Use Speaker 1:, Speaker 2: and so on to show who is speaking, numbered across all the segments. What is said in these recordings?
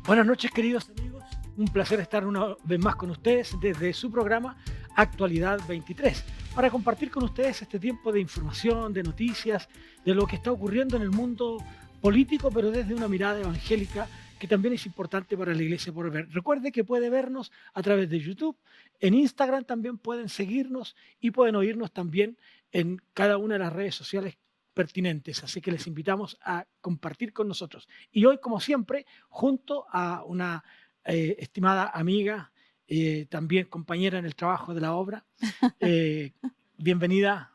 Speaker 1: Buenas noches, queridos amigos. Un placer estar una vez más con ustedes desde su programa Actualidad 23 para compartir con ustedes este tiempo de información, de noticias, de lo que está ocurriendo en el mundo político, pero desde una mirada evangélica que también es importante para la Iglesia por ver. Recuerde que puede vernos a través de YouTube, en Instagram también pueden seguirnos y pueden oírnos también en cada una de las redes sociales pertinentes. Así que les invitamos a compartir con nosotros. Y hoy, como siempre, junto a una estimada amiga, también compañera en el trabajo de la obra. Eh, Bienvenida,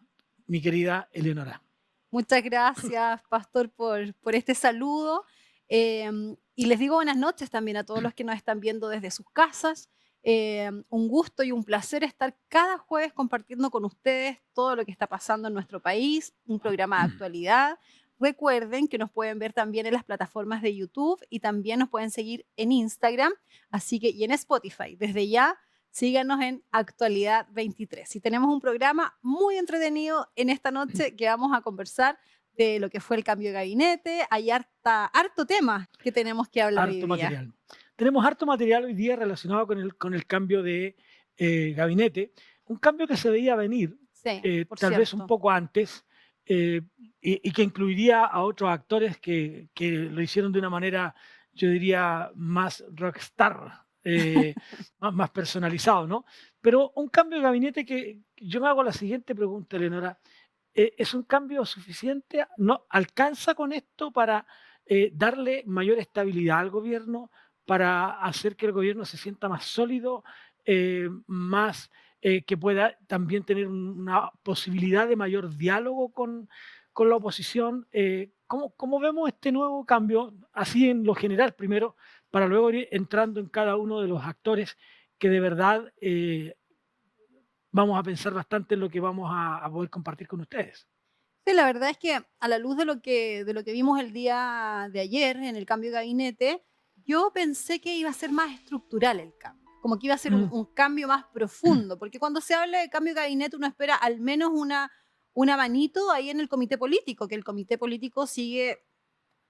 Speaker 1: mi querida Eleonora.
Speaker 2: Muchas gracias, Pastor, por este saludo. Y les digo buenas noches también a todos los que nos están viendo desde sus casas. Un gusto y un placer estar cada jueves compartiendo con ustedes todo lo que está pasando en nuestro país, un programa de actualidad. Recuerden que nos pueden ver también en las plataformas de YouTube y también nos pueden seguir en Instagram, así que y en Spotify. Desde ya, síganos en Actualidad 23. Y tenemos un programa muy entretenido en esta noche que vamos a conversar de lo que fue el cambio de gabinete. Hay harto tema que tenemos que hablar hoy
Speaker 1: Harto
Speaker 2: día.
Speaker 1: material. Tenemos harto material hoy día relacionado con el cambio de gabinete, un cambio que se veía venir
Speaker 2: Sí, por
Speaker 1: tal vez un
Speaker 2: cierto.
Speaker 1: poco antes y que incluiría a otros actores que lo hicieron de una manera, yo diría, más rockstar, más personalizado, ¿no? Pero un cambio de gabinete que yo me hago la siguiente pregunta, Eleonora. ¿Es un cambio suficiente? ¿No alcanza con esto para darle mayor estabilidad al gobierno, para hacer que el gobierno se sienta más sólido, más que pueda también tener una posibilidad de mayor diálogo con la oposición? ¿Cómo vemos este nuevo cambio, así en lo general primero, para luego ir entrando en cada uno de los actores que de verdad vamos a pensar bastante en lo que vamos a poder compartir con ustedes?
Speaker 2: Sí, la verdad es que a la luz de lo que vimos el día de ayer en el cambio de gabinete, yo pensé que iba a ser más estructural el cambio, como que iba a ser un,
Speaker 1: Mm.
Speaker 2: un cambio más profundo, porque cuando se habla de cambio de gabinete uno espera al menos una manito ahí en el comité político, que el comité político sigue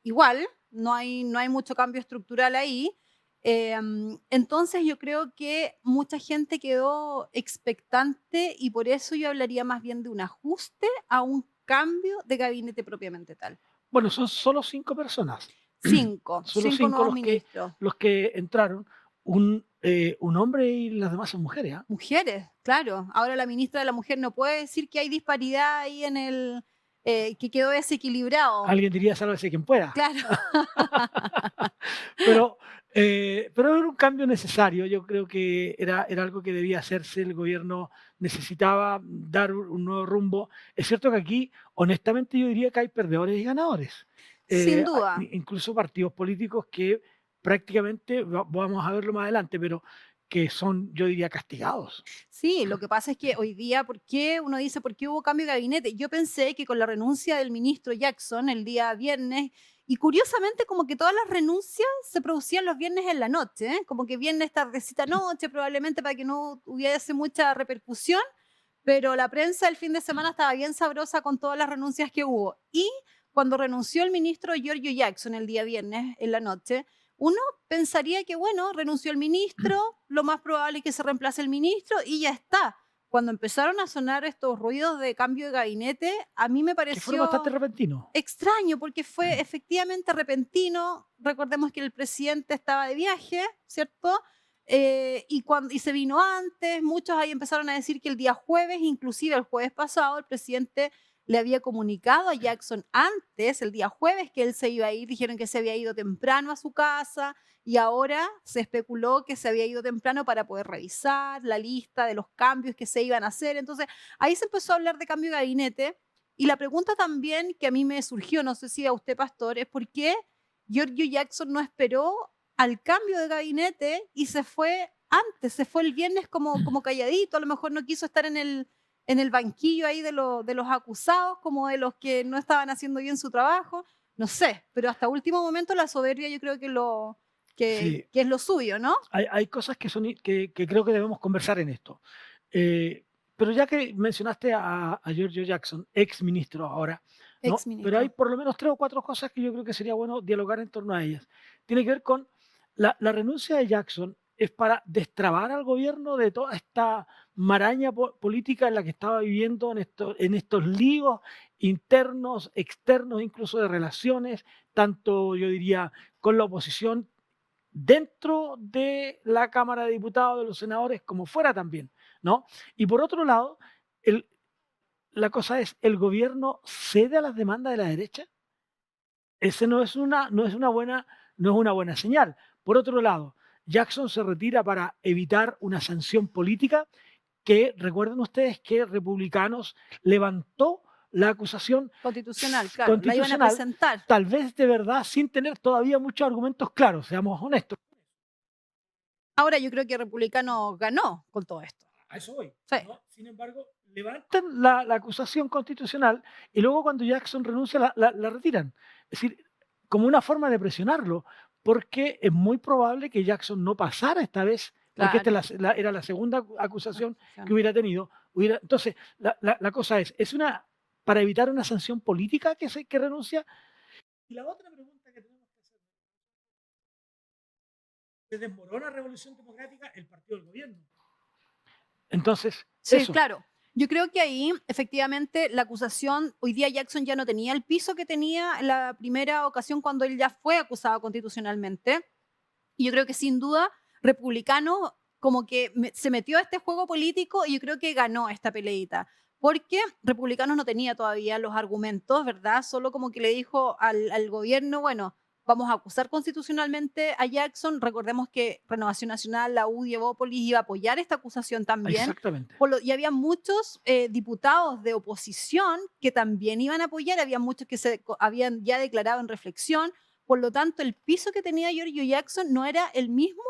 Speaker 2: igual, no hay mucho cambio estructural ahí. Entonces yo creo que mucha gente quedó expectante y por eso yo hablaría más bien de un ajuste a un cambio de gabinete propiamente tal.
Speaker 1: Bueno, son solo 5 personas.
Speaker 2: Cinco,
Speaker 1: Solo
Speaker 2: cinco
Speaker 1: 5
Speaker 2: nuevos ministros.
Speaker 1: los que entraron, un hombre y las demás son mujeres, ¿ah?
Speaker 2: Mujeres, claro. Ahora la ministra de la Mujer no puede decir que hay disparidad ahí en que quedó desequilibrado.
Speaker 1: Alguien diría: "Sálvese quien pueda".
Speaker 2: Claro.
Speaker 1: Pero, pero era un cambio necesario. Yo creo que era algo que debía hacerse. El gobierno necesitaba dar un nuevo rumbo. Es cierto que aquí, honestamente, yo diría que hay perdedores y ganadores.
Speaker 2: Sin
Speaker 1: Hay
Speaker 2: duda.
Speaker 1: incluso partidos políticos que prácticamente, vamos a verlo más adelante, pero que son, yo diría, castigados.
Speaker 2: Sí, lo que pasa es que hoy día, ¿por qué uno dice por qué hubo cambio de gabinete? Yo pensé que con la renuncia del ministro Jackson el día viernes, y curiosamente como que todas las renuncias se producían los viernes en la noche, ¿eh? Como que viernes tardecita noche, probablemente para que no hubiese mucha repercusión, pero la prensa el fin de semana estaba bien sabrosa con todas las renuncias que hubo. Y cuando renunció el ministro Giorgio Jackson el día viernes en la noche, uno pensaría que, bueno, renunció el ministro, lo más probable es que se reemplace el ministro y ya está. Cuando empezaron a sonar estos ruidos de cambio de gabinete, a mí me
Speaker 1: Que fueron bastante
Speaker 2: pareció
Speaker 1: repentinos.
Speaker 2: extraño porque fue efectivamente repentino. Recordemos que el presidente estaba de viaje, ¿cierto? Y se vino antes, muchos ahí empezaron a decir que el día jueves, inclusive el jueves pasado, el presidente le había comunicado a Jackson antes, el día jueves, que él se iba a ir, dijeron que se había ido temprano a su casa y ahora se especuló que se había ido temprano para poder revisar la lista de los cambios que se iban a hacer. Entonces, ahí se empezó a hablar de cambio de gabinete y la pregunta también que a mí me surgió, no sé si a usted, Pastor, es por qué Giorgio Jackson no esperó al cambio de gabinete y se fue antes, se fue el viernes como calladito, a lo mejor no quiso estar en el banquillo ahí de los acusados, como de los que no estaban haciendo bien su trabajo, no sé, pero hasta último momento la soberbia yo creo
Speaker 1: Sí,
Speaker 2: que es lo suyo, ¿no?
Speaker 1: hay cosas que, que creo que debemos conversar en esto. Eh, pero ya que mencionaste a Giorgio Jackson, ex ministro ahora,
Speaker 2: Ex
Speaker 1: ¿no? Pero hay
Speaker 2: ministro.
Speaker 1: por lo menos 3 o 4 cosas que yo creo que sería bueno dialogar en torno a ellas. Tiene que ver con la renuncia de Jackson es para destrabar al gobierno de toda esta maraña política en la que estaba viviendo en estos líos internos, externos, incluso de relaciones, tanto yo diría con la oposición dentro de la Cámara de Diputados, de los senadores, como fuera también, ¿no? Y por otro lado, el, la cosa es, ¿el gobierno cede a las demandas de la derecha? Ese no es una buena señal. Por otro lado, Jackson se retira para evitar una sanción política que, recuerden ustedes que Republicanos levantó la acusación
Speaker 2: Constitucional, claro, la iban a
Speaker 1: constitucional,
Speaker 2: presentar.
Speaker 1: tal vez de verdad sin tener todavía muchos argumentos claros, seamos honestos.
Speaker 2: Ahora yo creo que Republicano ganó con todo esto.
Speaker 1: A eso voy,
Speaker 2: Sí.
Speaker 1: ¿no? Sin embargo, levantan la acusación constitucional y luego cuando Jackson renuncia la retiran. Es decir, como una forma de presionarlo, porque es muy probable que Jackson no pasara esta vez, porque esta
Speaker 2: Claro.
Speaker 1: era la segunda acusación que
Speaker 2: Acusación.
Speaker 1: hubiera tenido. Entonces, la cosa es una para evitar una sanción política que renuncia. Y la otra pregunta que tenemos que hacer, ¿se desmorona Revolución Democrática el partido del gobierno? Entonces,
Speaker 2: Sí,
Speaker 1: eso.
Speaker 2: claro. Yo creo que ahí, efectivamente, la acusación, hoy día Jackson ya no tenía el piso que tenía en la primera ocasión cuando él ya fue acusado constitucionalmente. Y yo creo que sin duda, republicano como que se metió a este juego político y yo creo que ganó esta peleita. Porque republicanos no tenía todavía los argumentos, ¿verdad? Solo como que le dijo al gobierno, bueno, vamos a acusar constitucionalmente a Jackson. Recordemos que Renovación Nacional, la UDI, Evópolis iba a apoyar esta acusación también.
Speaker 1: Exactamente.
Speaker 2: Y había muchos diputados de oposición que también iban a apoyar, había muchos que se habían ya declarado en reflexión. Por lo tanto, el piso que tenía Giorgio Jackson no era el mismo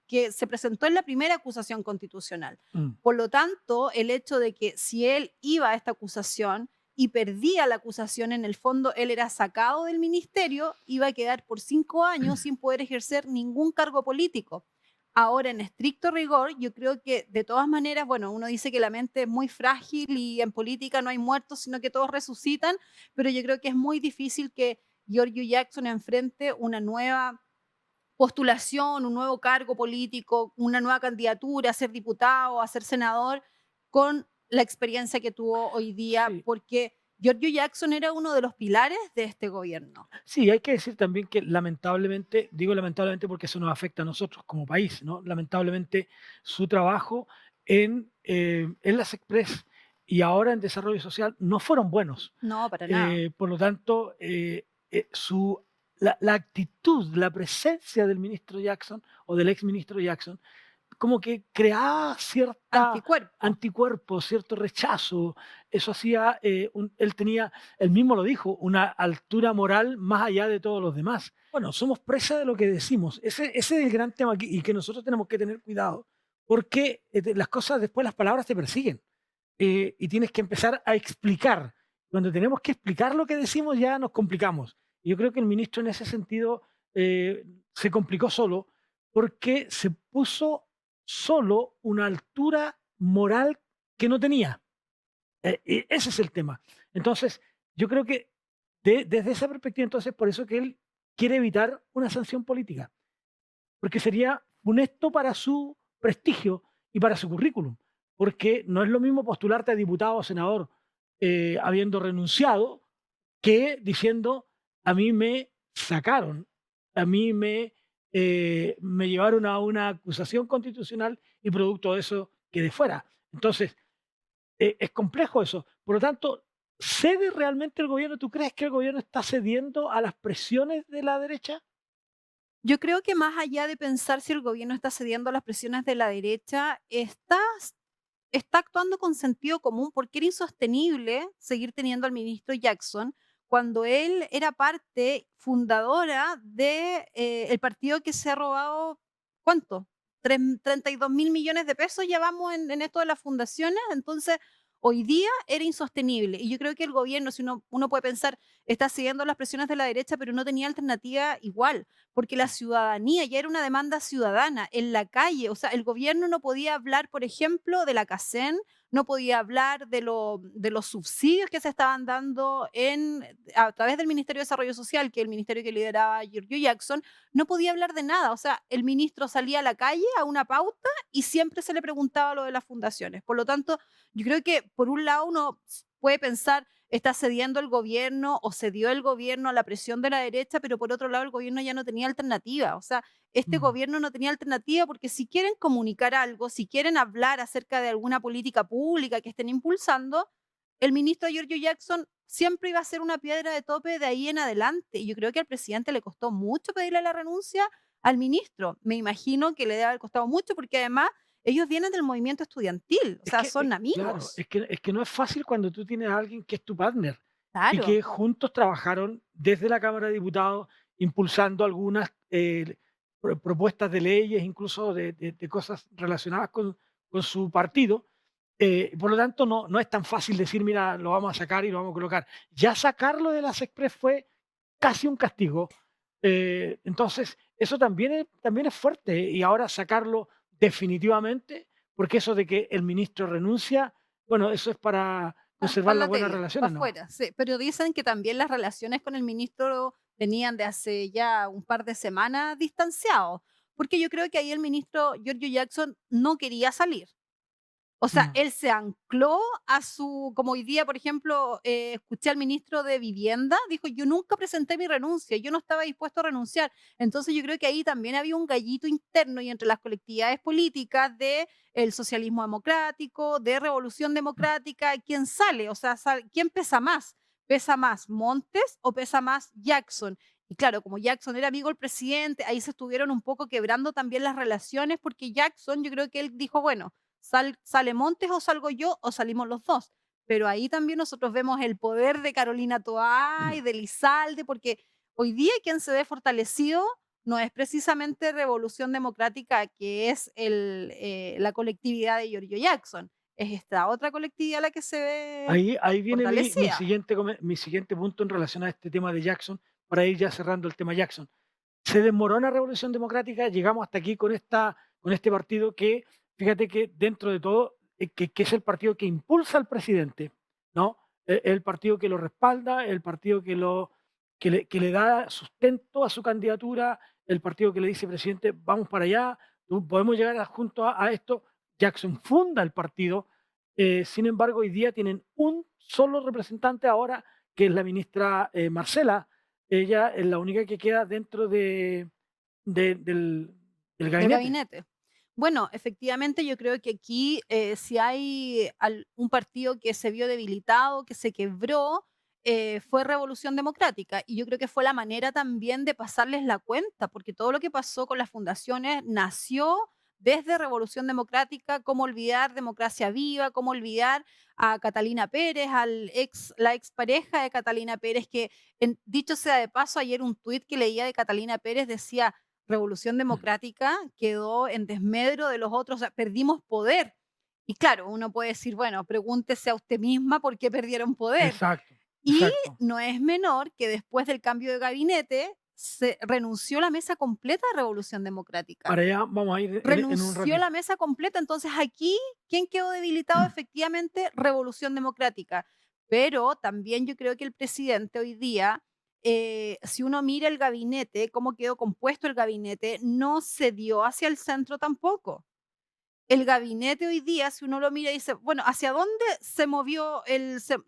Speaker 2: que se presentó en la primera acusación constitucional.
Speaker 1: Mm.
Speaker 2: Por lo tanto, el hecho de que si él iba a esta acusación y perdía la acusación, en el fondo él era sacado del ministerio, iba a quedar por 5 años sin poder ejercer ningún cargo político. Ahora, en estricto rigor, yo creo que de todas maneras, bueno, uno dice que la mente es muy frágil y en política no hay muertos, sino que todos resucitan, pero yo creo que es muy difícil que Giorgio Jackson enfrente una nueva postulación, un nuevo cargo político, una nueva candidatura a ser diputado, a ser senador, con la experiencia que tuvo hoy día,
Speaker 1: Sí.
Speaker 2: porque Giorgio Jackson era uno de los pilares de este gobierno.
Speaker 1: Sí, hay que decir también que lamentablemente, digo lamentablemente porque eso nos afecta a nosotros como país, ¿no? Lamentablemente su trabajo en las Express y ahora en desarrollo social no fueron buenos.
Speaker 2: No, para nada.
Speaker 1: Por lo tanto, la actitud, la presencia del ministro Jackson o del ex ministro Jackson como que creaba cierta
Speaker 2: Anticuerpo.
Speaker 1: anticuerpo, cierto rechazo. Eso hacía, él tenía, él mismo lo dijo, una altura moral más allá de todos los demás. Bueno, somos presa de lo que decimos. Ese es el gran tema aquí y que nosotros tenemos que tener cuidado porque las cosas, después las palabras te persiguen y tienes que empezar a explicar. Cuando tenemos que explicar lo que decimos ya nos complicamos. Y yo creo que el ministro en ese sentido se complicó solo porque se puso solo una altura moral que no tenía. Ese es el tema. Entonces, yo creo que desde esa perspectiva, entonces, por eso que él quiere evitar una sanción política, porque sería funesto para su prestigio y para su currículum, porque no es lo mismo postularte a diputado o senador habiendo renunciado que diciendo, a mí me sacaron, a mí me llevaron a una acusación constitucional y producto de eso quedé fuera. Entonces, es complejo eso. Por lo tanto, ¿cede realmente el gobierno? ¿Tú crees que el gobierno está cediendo a las presiones de la derecha?
Speaker 2: Yo creo que más allá de pensar si el gobierno está cediendo a las presiones de la derecha, está actuando con sentido común porque era insostenible seguir teniendo al ministro Jackson cuando él era parte fundadora de el partido que se ha robado, ¿cuánto? 32.000 millones de pesos llevamos en esto de las fundaciones. Entonces, hoy día era insostenible. Y yo creo que el gobierno, si uno puede pensar, está siguiendo las presiones de la derecha, pero no tenía alternativa igual, porque la ciudadanía ya era una demanda ciudadana en la calle. O sea, el gobierno no podía hablar, por ejemplo, de la CACEN no podía hablar de los subsidios que se estaban dando a través del Ministerio de Desarrollo Social, que es el ministerio que lideraba Giorgio Jackson, no podía hablar de nada. O sea, el ministro salía a la calle a una pauta y siempre se le preguntaba lo de las fundaciones. Por lo tanto, yo creo que por un lado uno puede pensar, está cediendo el gobierno o cedió el gobierno a la presión de la derecha, pero por otro lado el gobierno ya no tenía alternativa. O sea, este
Speaker 1: Mm.
Speaker 2: gobierno no tenía alternativa porque si quieren comunicar algo, si quieren hablar acerca de alguna política pública que estén impulsando, el ministro Giorgio Jackson siempre iba a ser una piedra de tope de ahí en adelante. Y yo creo que al presidente le costó mucho pedirle la renuncia al ministro. Me imagino que le debe haber costado mucho porque además ellos vienen del movimiento estudiantil, o
Speaker 1: Es
Speaker 2: sea,
Speaker 1: que,
Speaker 2: son
Speaker 1: claro,
Speaker 2: amigos.
Speaker 1: es que no es fácil cuando tú tienes a alguien que es tu partner y
Speaker 2: Claro.
Speaker 1: que juntos trabajaron desde la Cámara de Diputados impulsando algunas propuestas de leyes, incluso de cosas relacionadas con su partido. Por lo tanto, no es tan fácil decir, mira, lo vamos a sacar y lo vamos a colocar. Ya sacarlo de las Express fue casi un castigo. Entonces, eso también es fuerte y ahora sacarlo definitivamente, porque eso de que el ministro renuncia, bueno, eso es para conservar
Speaker 2: Para
Speaker 1: las
Speaker 2: la
Speaker 1: buenas
Speaker 2: tele, para
Speaker 1: relaciones, ¿no?
Speaker 2: afuera, sí. Pero dicen que también las relaciones con el ministro venían de hace ya un par de semanas distanciados, porque yo creo que ahí el ministro Giorgio Jackson no quería salir. O sea,
Speaker 1: Mm.
Speaker 2: él se ancló a su como hoy día, por ejemplo, escuché al ministro de Vivienda, dijo: "Yo nunca presenté mi renuncia, yo no estaba dispuesto a renunciar". Entonces, yo creo que ahí también había un gallito interno y entre las colectividades políticas de el socialismo democrático, de Revolución Democrática, ¿quién sale? O sea, ¿quién pesa más? ¿Pesa más Montes o pesa más Jackson? Y claro, como Jackson era amigo del presidente, ahí se estuvieron un poco quebrando también las relaciones, porque Jackson, yo creo que él dijo: "Bueno, sale Montes o salgo yo o salimos los 2". Pero ahí también nosotros vemos el poder de Carolina Toá y de Lizalde, porque hoy día quien se ve fortalecido no es precisamente Revolución Democrática, que es la colectividad de Giorgio Jackson, es esta otra colectividad la que se ve
Speaker 1: Ahí viene
Speaker 2: fortalecida.
Speaker 1: mi siguiente punto en relación a este tema de Jackson, para ir ya cerrando el tema Jackson. Se desmorona Revolución Democrática, llegamos hasta aquí con este partido que, fíjate que dentro de todo, que es el partido que impulsa al presidente, ¿no? El partido que lo respalda, el partido que le da sustento a su candidatura, el partido que le dice, presidente, vamos para allá, podemos llegar juntos a esto. Jackson funda el partido, sin embargo, hoy día tienen un solo representante ahora, que es la ministra Marcela. Ella es la única que queda dentro del
Speaker 2: Del
Speaker 1: gabinete.
Speaker 2: gabinete. Bueno, efectivamente, yo creo que aquí, si hay un partido que se vio debilitado, que se quebró, fue Revolución Democrática. Y yo creo que fue la manera también de pasarles la cuenta, porque todo lo que pasó con las fundaciones nació desde Revolución Democrática, cómo olvidar Democracia Viva, cómo olvidar a Catalina Pérez, la expareja de Catalina Pérez, que dicho sea de paso, ayer un tuit que leía de Catalina Pérez decía, Revolución Democrática quedó en desmedro de los otros, o sea, perdimos poder. Y claro, uno puede decir, bueno, pregúntese a usted misma por qué perdieron poder.
Speaker 1: Exacto,
Speaker 2: Y
Speaker 1: exacto.
Speaker 2: no es menor que después del cambio de gabinete se renunció la mesa completa de Revolución Democrática.
Speaker 1: Para allá vamos a ir en un
Speaker 2: Renunció la
Speaker 1: ratito.
Speaker 2: mesa completa. Entonces aquí, ¿quién quedó debilitado? Efectivamente, Revolución Democrática. Pero también yo creo que el presidente hoy día, si uno mira el gabinete, cómo quedó compuesto el gabinete, no se dio hacia el centro tampoco. El gabinete hoy día, si uno lo mira, dice, bueno, ¿hacia dónde se movió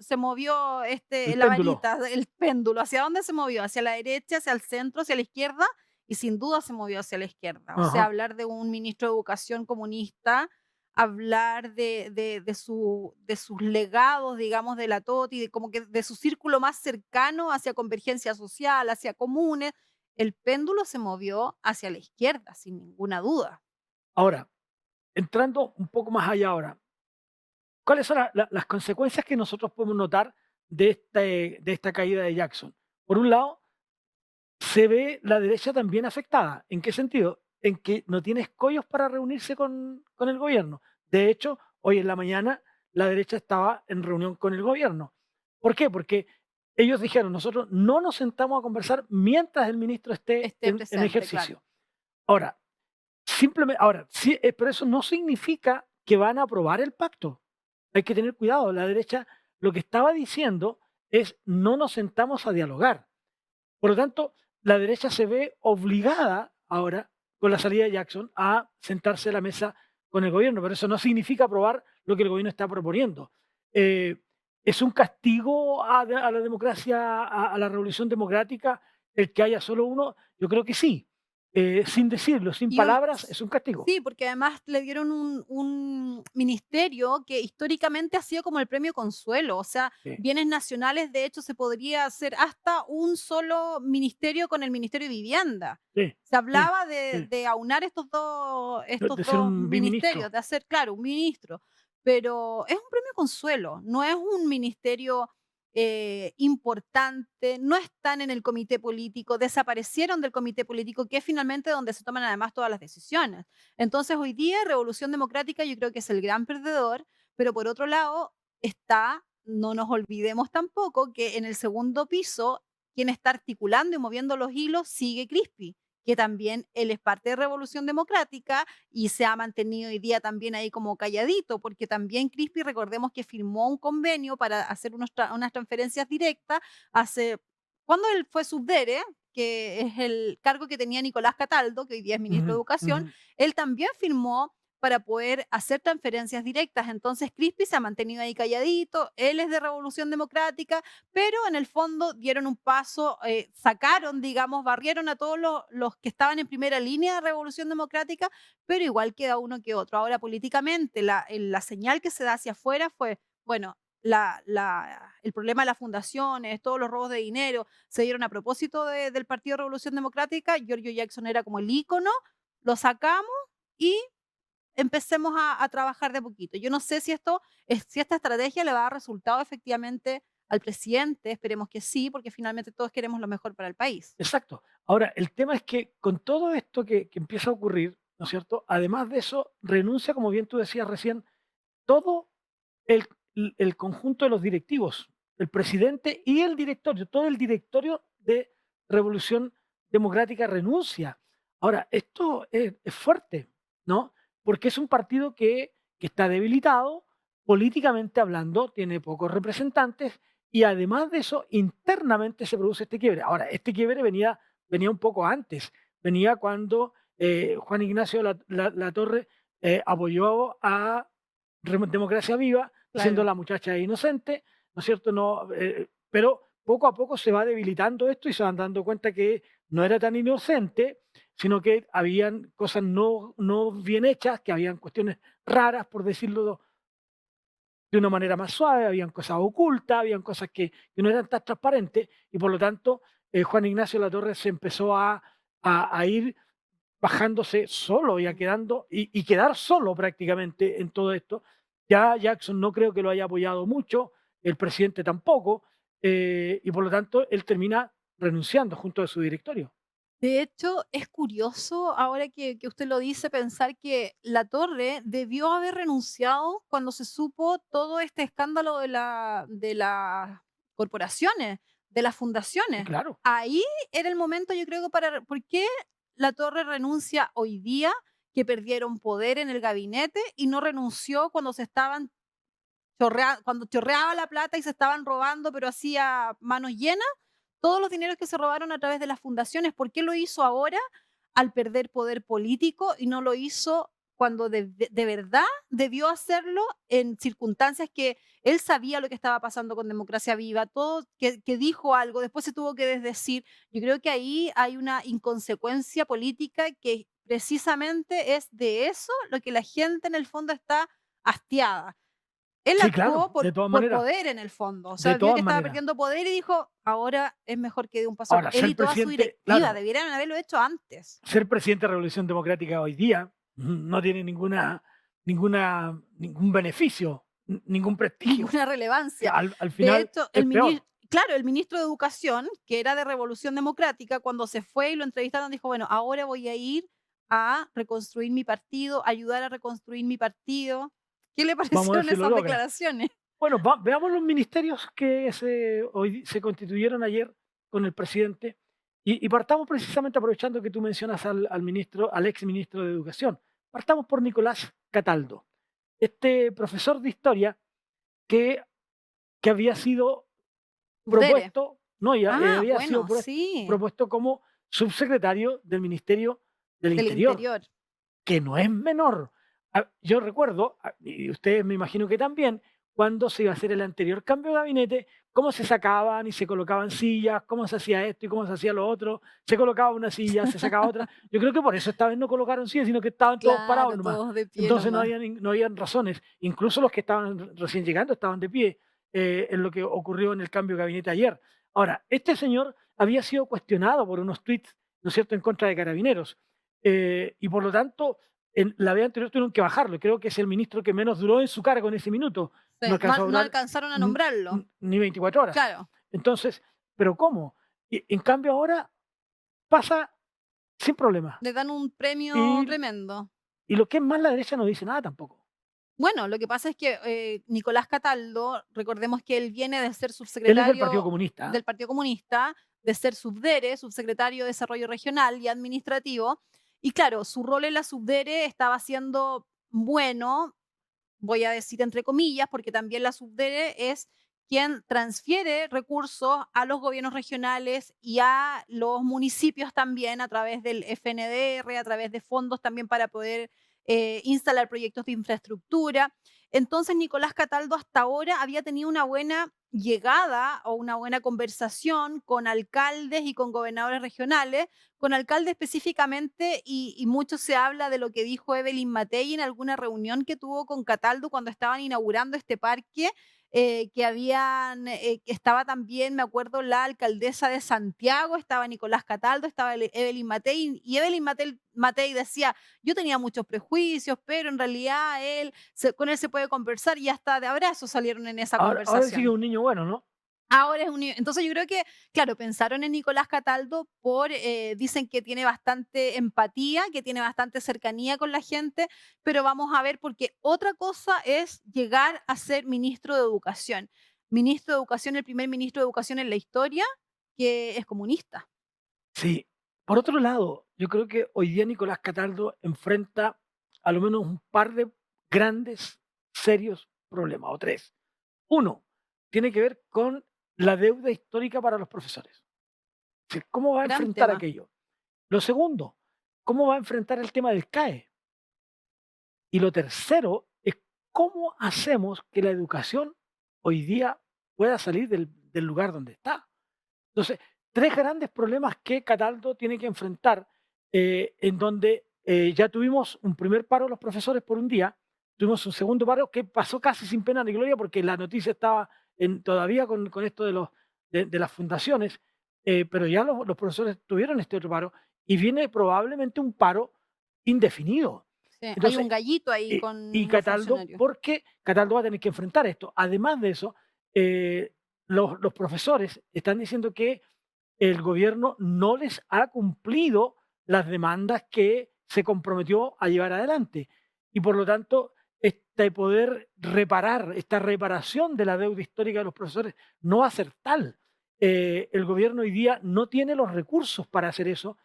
Speaker 2: se movió
Speaker 1: El
Speaker 2: la
Speaker 1: péndulo.
Speaker 2: varita, el péndulo? ¿Hacia dónde se movió? ¿Hacia la derecha, hacia el centro, hacia la izquierda? Y sin duda se movió hacia la izquierda. O sea,
Speaker 1: Ajá.
Speaker 2: hablar de un ministro de Educación comunista, hablar de sus legados, digamos, de la TOTI, de como que de su círculo más cercano hacia convergencia social, hacia comunes, el péndulo se movió hacia la izquierda, sin ninguna duda.
Speaker 1: Ahora, entrando un poco más allá ahora, ¿cuáles son las consecuencias que nosotros podemos notar de esta caída de Jackson? Por un lado, se ve la derecha también afectada. ¿En qué sentido? En que no tiene escollos para reunirse con el gobierno. De hecho, hoy en la mañana la derecha estaba en reunión con el gobierno. ¿Por qué? Porque ellos dijeron, nosotros no nos sentamos a conversar mientras el ministro esté
Speaker 2: Esté
Speaker 1: en
Speaker 2: presente, claro.
Speaker 1: ejercicio. Ahora, simplemente, ahora, sí, pero eso no significa que van a aprobar el pacto. hay que tener cuidado. La derecha lo que estaba diciendo es no nos sentamos a dialogar. Por lo tanto, la derecha se ve obligada ahora, con la salida de Jackson, a sentarse a la mesa con el gobierno, pero eso no significa aprobar lo que el gobierno está proponiendo. Eh, ¿Es un castigo a la democracia, a la revolución democrática, el que haya solo uno? Yo creo que sí. Sin decirlo, sin
Speaker 2: Y un
Speaker 1: palabras, es un castigo.
Speaker 2: sí, porque además le dieron un ministerio que históricamente ha sido como el premio Consuelo, o sea,
Speaker 1: Sí,
Speaker 2: bienes nacionales, de hecho, se podría hacer hasta un solo ministerio con el Ministerio de Vivienda.
Speaker 1: sí,
Speaker 2: Se
Speaker 1: sí,
Speaker 2: hablaba de
Speaker 1: sí.
Speaker 2: aunar estos 2
Speaker 1: De ser un
Speaker 2: ministerios,
Speaker 1: biministro.
Speaker 2: de hacer, claro, un ministro, pero es un premio Consuelo, no es un ministerio importante, no están en el comité político, desaparecieron del comité político, que es finalmente donde se toman además todas las decisiones. Entonces, hoy día, Revolución Democrática yo creo que es el gran perdedor, pero por otro lado está, no nos olvidemos tampoco que en el segundo piso, quien está articulando y moviendo los hilos sigue Crispi, que también él es parte de Revolución Democrática y se ha mantenido hoy día también ahí como calladito, porque también Crispi, recordemos que firmó un convenio para hacer unas transferencias directas hace, cuando él fue subdere, que es el cargo que tenía Nicolás Cataldo, que hoy día es ministro de
Speaker 1: Ujú,
Speaker 2: Educación,
Speaker 1: ujú.
Speaker 2: él también firmó para poder hacer transferencias directas. Entonces, Crispi se ha mantenido ahí calladito, él es de Revolución Democrática, pero en el fondo dieron un paso, sacaron, digamos, barrieron a todos los que estaban en primera línea de Revolución Democrática, pero igual queda uno que otro. Ahora, políticamente, la señal que se da hacia afuera fue, bueno, el problema de las fundaciones, todos los robos de dinero, se dieron a propósito del Partido Revolución Democrática. Giorgio Jackson era como el ícono, lo sacamos y empecemos a trabajar de a poquito. Yo no sé si esta estrategia le va a dar resultado efectivamente al presidente, esperemos que sí, porque finalmente todos queremos lo mejor para el país.
Speaker 1: Exacto. Ahora, el tema es que con todo esto que empieza a ocurrir, ¿no es cierto? Además de eso, renuncia, como bien tú decías recién, todo el, el conjunto de los directivos, el presidente y el directorio, todo el directorio de Revolución Democrática renuncia. Ahora, esto es fuerte, ¿no? Porque es un partido que está debilitado, políticamente hablando, tiene pocos representantes y además de eso, internamente se produce este quiebre. Ahora, este quiebre venía un poco antes, venía cuando Juan Ignacio Latorre apoyó a Democracia Viva, siendo
Speaker 2: Claro.
Speaker 1: la muchacha inocente, ¿no es cierto? No, pero poco a poco se va debilitando esto y se van dando cuenta que no era tan inocente, sino que habían cosas no bien hechas, que habían cuestiones raras, por decirlo de una manera más suave, habían cosas ocultas, habían cosas que no eran tan transparentes, y por lo tanto Juan Ignacio Latorre se empezó a ir bajándose solo y a quedando y quedar solo prácticamente en todo esto. Ya Jackson no creo que lo haya apoyado mucho, el presidente tampoco, y por lo tanto él termina renunciando junto a su directorio.
Speaker 2: De hecho, es curioso, ahora que usted lo dice, pensar que Latorre debió haber renunciado cuando se supo todo este escándalo de las corporaciones, de las
Speaker 1: Y
Speaker 2: fundaciones.
Speaker 1: claro,
Speaker 2: Ahí era el momento, yo creo, ¿por qué Latorre renuncia hoy día, que perdieron poder en el gabinete, y no renunció cuando cuando chorreaba la plata y se estaban robando, pero hacía manos llenas? Todos los dineros que se robaron a través de las fundaciones, ¿por qué lo hizo ahora al perder poder político y no lo hizo cuando de verdad debió hacerlo en circunstancias que él sabía lo que estaba pasando con Democracia Viva, todo que dijo algo, después se tuvo que desdecir? Yo creo que ahí hay una inconsecuencia política que precisamente es de eso lo que la gente en el fondo está hastiada. Él
Speaker 1: sí,
Speaker 2: actuó
Speaker 1: claro, de todas
Speaker 2: por
Speaker 1: maneras,
Speaker 2: poder en el fondo, o
Speaker 1: de
Speaker 2: sea, vio
Speaker 1: todas
Speaker 2: que estaba
Speaker 1: maneras.
Speaker 2: perdiendo poder y dijo: "Ahora es mejor que dé un paso".
Speaker 1: Ahora,
Speaker 2: Él
Speaker 1: ser
Speaker 2: y toda su
Speaker 1: presidente,
Speaker 2: directiva
Speaker 1: claro,
Speaker 2: debieran haberlo hecho antes.
Speaker 1: ser presidente de Revolución Democrática hoy día no tiene ningún beneficio, ningún prestigio.
Speaker 2: Ninguna relevancia.
Speaker 1: Al
Speaker 2: De
Speaker 1: final
Speaker 2: hecho,
Speaker 1: es peor.
Speaker 2: claro, el ministro de Educación, que era de Revolución Democrática, cuando se fue y lo entrevistaron, dijo: "Bueno, ahora voy a ir a reconstruir mi partido, ayudar a reconstruir mi partido". ¿Qué le
Speaker 1: Vamos a ver
Speaker 2: parecieron
Speaker 1: si lo
Speaker 2: esas
Speaker 1: logra.
Speaker 2: declaraciones?
Speaker 1: Bueno, veamos los ministerios que hoy se constituyeron ayer con el presidente y partamos precisamente aprovechando que tú mencionas al ministro, al ex ministro de Educación. Partamos por Nicolás Cataldo. Este profesor de historia que, que había sido
Speaker 2: Subdere.
Speaker 1: propuesto, no, había sido
Speaker 2: Bueno, sí,
Speaker 1: propuesto como subsecretario del Ministerio del
Speaker 2: del
Speaker 1: Interior,
Speaker 2: interior.
Speaker 1: que no es menor. Yo recuerdo, y ustedes me imagino que también, cuando se iba a hacer el anterior cambio de gabinete, cómo se sacaban y se colocaban sillas, cómo se hacía esto y cómo se hacía lo otro, se colocaba una silla, se sacaba otra. Yo creo que por eso esta vez no colocaron sillas, sino que estaban todos parados
Speaker 2: Claro,
Speaker 1: nomás.
Speaker 2: todos de pie
Speaker 1: Entonces no
Speaker 2: nomás.
Speaker 1: había, no habían razones. Incluso los que estaban recién llegando estaban de pie, en lo que ocurrió en el cambio de gabinete ayer. Ahora, este señor había sido cuestionado por unos tweets, ¿no es cierto?, en contra de Carabineros. Y por lo tanto, en la vez anterior tuvieron que bajarlo. Creo que es el ministro que menos duró en su cargo en ese minuto. No
Speaker 2: Sí,
Speaker 1: alcanzó a
Speaker 2: no
Speaker 1: durar
Speaker 2: alcanzaron a nombrarlo.
Speaker 1: ni 24 horas.
Speaker 2: Claro,
Speaker 1: Entonces, ¿pero cómo? Y, en cambio ahora pasa sin problema.
Speaker 2: le dan un premio
Speaker 1: Y,
Speaker 2: tremendo.
Speaker 1: y lo que es más, la derecha no dice nada tampoco.
Speaker 2: Bueno, lo que pasa es que Nicolás Cataldo, recordemos que él viene de ser
Speaker 1: Él es del Partido
Speaker 2: subsecretario
Speaker 1: Comunista. ¿Eh?
Speaker 2: del Partido Comunista, de ser subdere, subsecretario de Desarrollo Regional y Administrativo, y claro, su rol en la subdere estaba siendo bueno, voy a decir entre comillas, porque también la subdere es quien transfiere recursos a los gobiernos regionales y a los municipios también a través del FNDR, a través de fondos también para poder instalar proyectos de infraestructura. Entonces, Nicolás Cataldo hasta ahora había tenido una buena llegada o una buena conversación con alcaldes y con gobernadores regionales, con alcaldes específicamente, y mucho se habla de lo que dijo Evelyn Matei en alguna reunión que tuvo con Cataldo cuando estaban inaugurando este parque, que estaba también, me acuerdo, la alcaldesa de Santiago, estaba Nicolás Cataldo, estaba Evelyn Matei, y Evelyn Matei decía, yo tenía muchos prejuicios, pero en realidad con él se puede conversar, y hasta de abrazos salieron en esa
Speaker 1: Ahora sí que es
Speaker 2: conversación.
Speaker 1: un niño bueno, ¿no?
Speaker 2: Ahora es un entonces yo creo que, claro, pensaron en Nicolás Cataldo dicen que tiene bastante empatía, que tiene bastante cercanía con la gente, pero vamos a ver, porque otra cosa es llegar a ser ministro de Educación. Ministro de Educación, el primer ministro de Educación en la historia que es comunista.
Speaker 1: Sí. Por otro lado, yo creo que hoy día Nicolás Cataldo enfrenta a lo menos un par de grandes, serios problemas, o tres. Uno, tiene que ver con la deuda histórica para los profesores. Es decir, ¿cómo va a
Speaker 2: Gran
Speaker 1: enfrentar
Speaker 2: tema.
Speaker 1: aquello? Lo segundo, ¿cómo va a enfrentar el tema del CAE? Y lo tercero es cómo hacemos que la educación hoy día pueda salir del lugar donde está. Entonces, tres grandes problemas que Cataldo tiene que enfrentar, en donde ya tuvimos un primer paro de los profesores por un día, tuvimos un segundo paro que pasó casi sin pena ni gloria porque la noticia estaba todavía con esto de las fundaciones, pero ya los profesores tuvieron este otro paro y viene probablemente un paro indefinido.
Speaker 2: Sí, hay un
Speaker 1: Entonces,
Speaker 2: gallito ahí
Speaker 1: y
Speaker 2: con los
Speaker 1: Cataldo,
Speaker 2: funcionarios.
Speaker 1: porque Cataldo va a tener que enfrentar esto. Además de eso, los profesores están diciendo que el gobierno no les ha cumplido las demandas que se comprometió a llevar adelante. Y por lo tanto, este poder reparar, esta reparación de la deuda histórica de los profesores no va a ser tal. El gobierno hoy día no tiene los recursos para hacer eso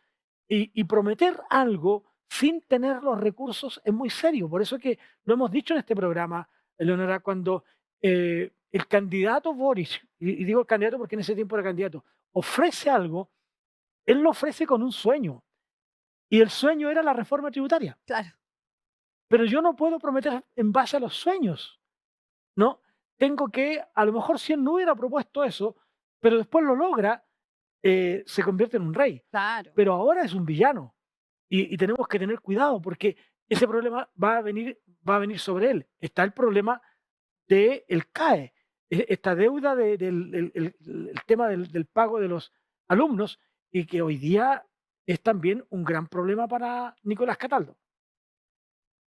Speaker 1: y prometer algo sin tener los recursos es muy serio. Por eso que lo hemos dicho en este programa, Eleonora, cuando el candidato Boris, y digo el candidato porque en ese tiempo era candidato, ofrece algo, él lo ofrece con un sueño. Y el sueño era la reforma tributaria.
Speaker 2: Claro.
Speaker 1: Pero yo no puedo prometer en base a los sueños, ¿no? Tengo que, a lo mejor si él no hubiera propuesto eso, pero después lo logra, se convierte en un rey.
Speaker 2: Claro.
Speaker 1: Pero ahora es un villano. Y tenemos que tener cuidado porque ese problema va a venir sobre él. Está el problema del CAE, esta deuda el tema del pago de los alumnos y que hoy día es también un gran problema para Nicolás Cataldo.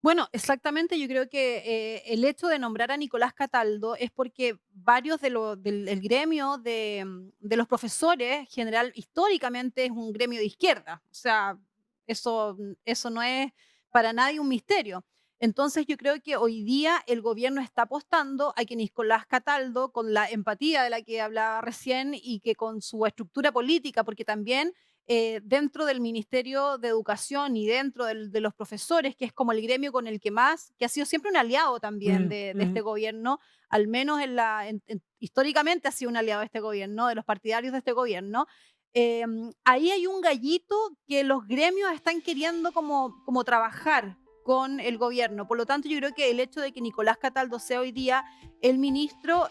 Speaker 2: Bueno, exactamente, yo creo que el hecho de nombrar a Nicolás Cataldo es porque varios del el gremio de los profesores, general, históricamente es un gremio de izquierda, o sea, eso no es para nadie un misterio. Entonces yo creo que hoy día el gobierno está apostando a que Nicolás Cataldo, con la empatía de la que hablaba recién y que con su estructura política, porque también dentro del Ministerio de Educación y dentro de los profesores, que es como el gremio con el que más, que ha sido siempre un aliado también
Speaker 1: Mm,
Speaker 2: de este
Speaker 1: mm.
Speaker 2: gobierno, al menos históricamente ha sido un aliado de este gobierno, de los partidarios de este gobierno. Ahí hay un gallito que los gremios están queriendo como trabajar con el gobierno. Por lo tanto, yo creo que el hecho de que Nicolás Cataldo sea hoy día el ministro,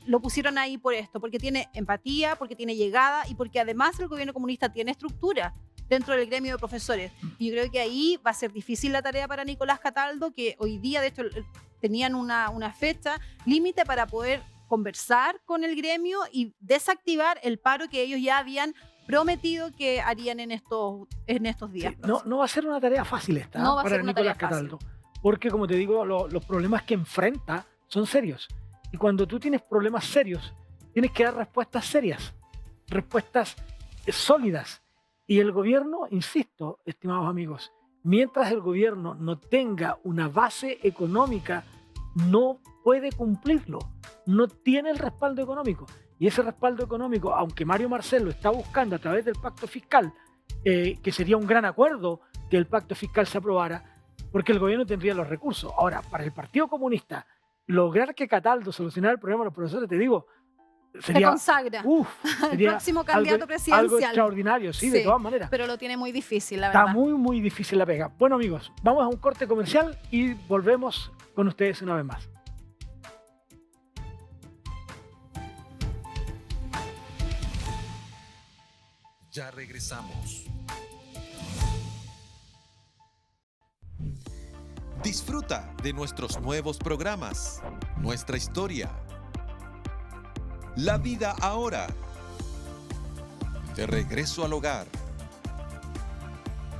Speaker 2: lo pusieron ahí por esto, porque tiene empatía, porque tiene llegada y porque además el gobierno comunista tiene estructura dentro del gremio de profesores. Y yo creo que ahí va a ser difícil la tarea para Nicolás Cataldo, que hoy día, de hecho, tenían una fecha límite para poder conversar con el gremio y desactivar el paro que ellos ya habían prometido que harían en estos días
Speaker 1: Sí, no,
Speaker 2: próximos.
Speaker 1: no va a ser una tarea fácil esta,
Speaker 2: No va a
Speaker 1: para
Speaker 2: ser una tarea
Speaker 1: Nicolás
Speaker 2: fácil.
Speaker 1: Cataldo, porque como te digo, los problemas que enfrenta son serios. Y cuando tú tienes problemas serios, tienes que dar respuestas serias, respuestas sólidas. Y el gobierno, insisto, estimados amigos, mientras el gobierno no tenga una base económica, no puede cumplirlo, no tiene el respaldo económico. Y ese respaldo económico, aunque Mario Marcel lo está buscando a través del pacto fiscal, que sería un gran acuerdo que el pacto fiscal se aprobara, porque el gobierno tendría los recursos. Ahora, para el Partido Comunista, lograr que Cataldo solucionara el problema de los profesores, te digo,
Speaker 2: Se
Speaker 1: sería,
Speaker 2: consagra
Speaker 1: uf,
Speaker 2: el
Speaker 1: sería
Speaker 2: próximo
Speaker 1: algo,
Speaker 2: candidato
Speaker 1: algo
Speaker 2: presidencial.
Speaker 1: extraordinario, sí, de
Speaker 2: Sí,
Speaker 1: todas maneras.
Speaker 2: pero lo tiene muy difícil, la
Speaker 1: Está
Speaker 2: verdad.
Speaker 1: muy, muy difícil la pega. Bueno, amigos, vamos a un corte comercial y volvemos con ustedes una vez más.
Speaker 3: Ya regresamos. Disfruta de nuestros nuevos programas, nuestra historia, la vida ahora, de regreso al hogar,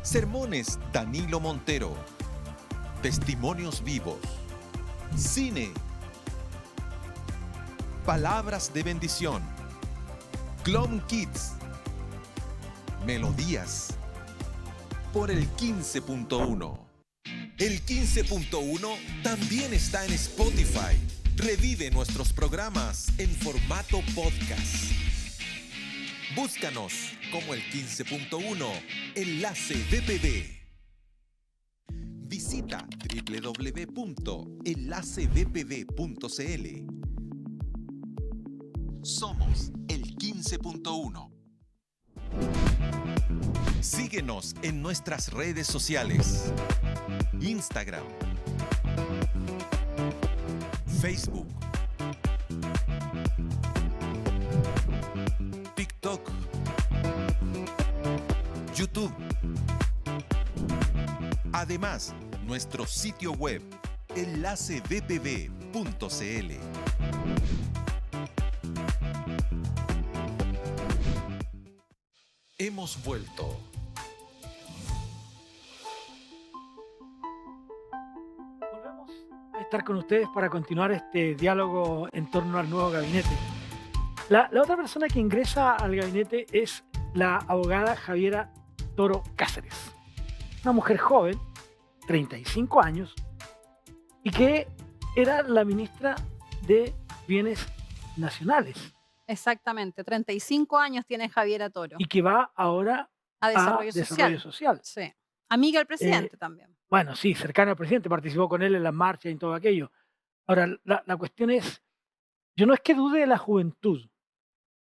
Speaker 3: sermones Danilo Montero, testimonios vivos, cine, palabras de bendición, Clone Kids, melodías, por el 15.1. El 15.1 también está en Spotify. Revive nuestros programas en formato podcast. Búscanos como el 15.1 Enlace BPB. Visita www.enlacebpb.cl. Somos el 15.1. Síguenos en nuestras redes sociales. Instagram, Facebook, TikTok, YouTube. Además, nuestro sitio web, enlacebpb.cl. Hemos vuelto.
Speaker 1: Volvemos a estar con ustedes para continuar este diálogo en torno al nuevo gabinete. La otra persona que ingresa al gabinete es la abogada Javiera Toro Cáceres, una mujer joven, 35 años, y que era la ministra de Bienes Nacionales
Speaker 2: Exactamente, 35 años tiene Javiera Toro.
Speaker 1: y que va ahora
Speaker 2: A
Speaker 1: a
Speaker 2: desarrollo
Speaker 1: Desarrollo
Speaker 2: social.
Speaker 1: Social.
Speaker 2: Sí. Amiga del presidente también.
Speaker 1: Bueno, sí, cercana al presidente, participó con él en las marchas y en todo aquello. Ahora, la cuestión es, yo no es que dude de la juventud,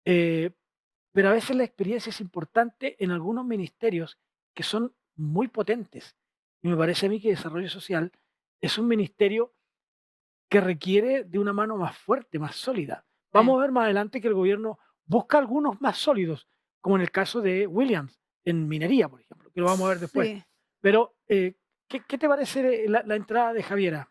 Speaker 1: pero a veces la experiencia es importante en algunos ministerios que son muy potentes. Y me parece a mí que Desarrollo Social es un ministerio que requiere de una mano más fuerte, más sólida. Vamos a ver más adelante que el gobierno busca algunos más sólidos, como en el caso de Williams, en minería, por ejemplo, que lo vamos a ver después.
Speaker 2: Sí.
Speaker 1: Pero, ¿qué te parece la entrada de Javiera?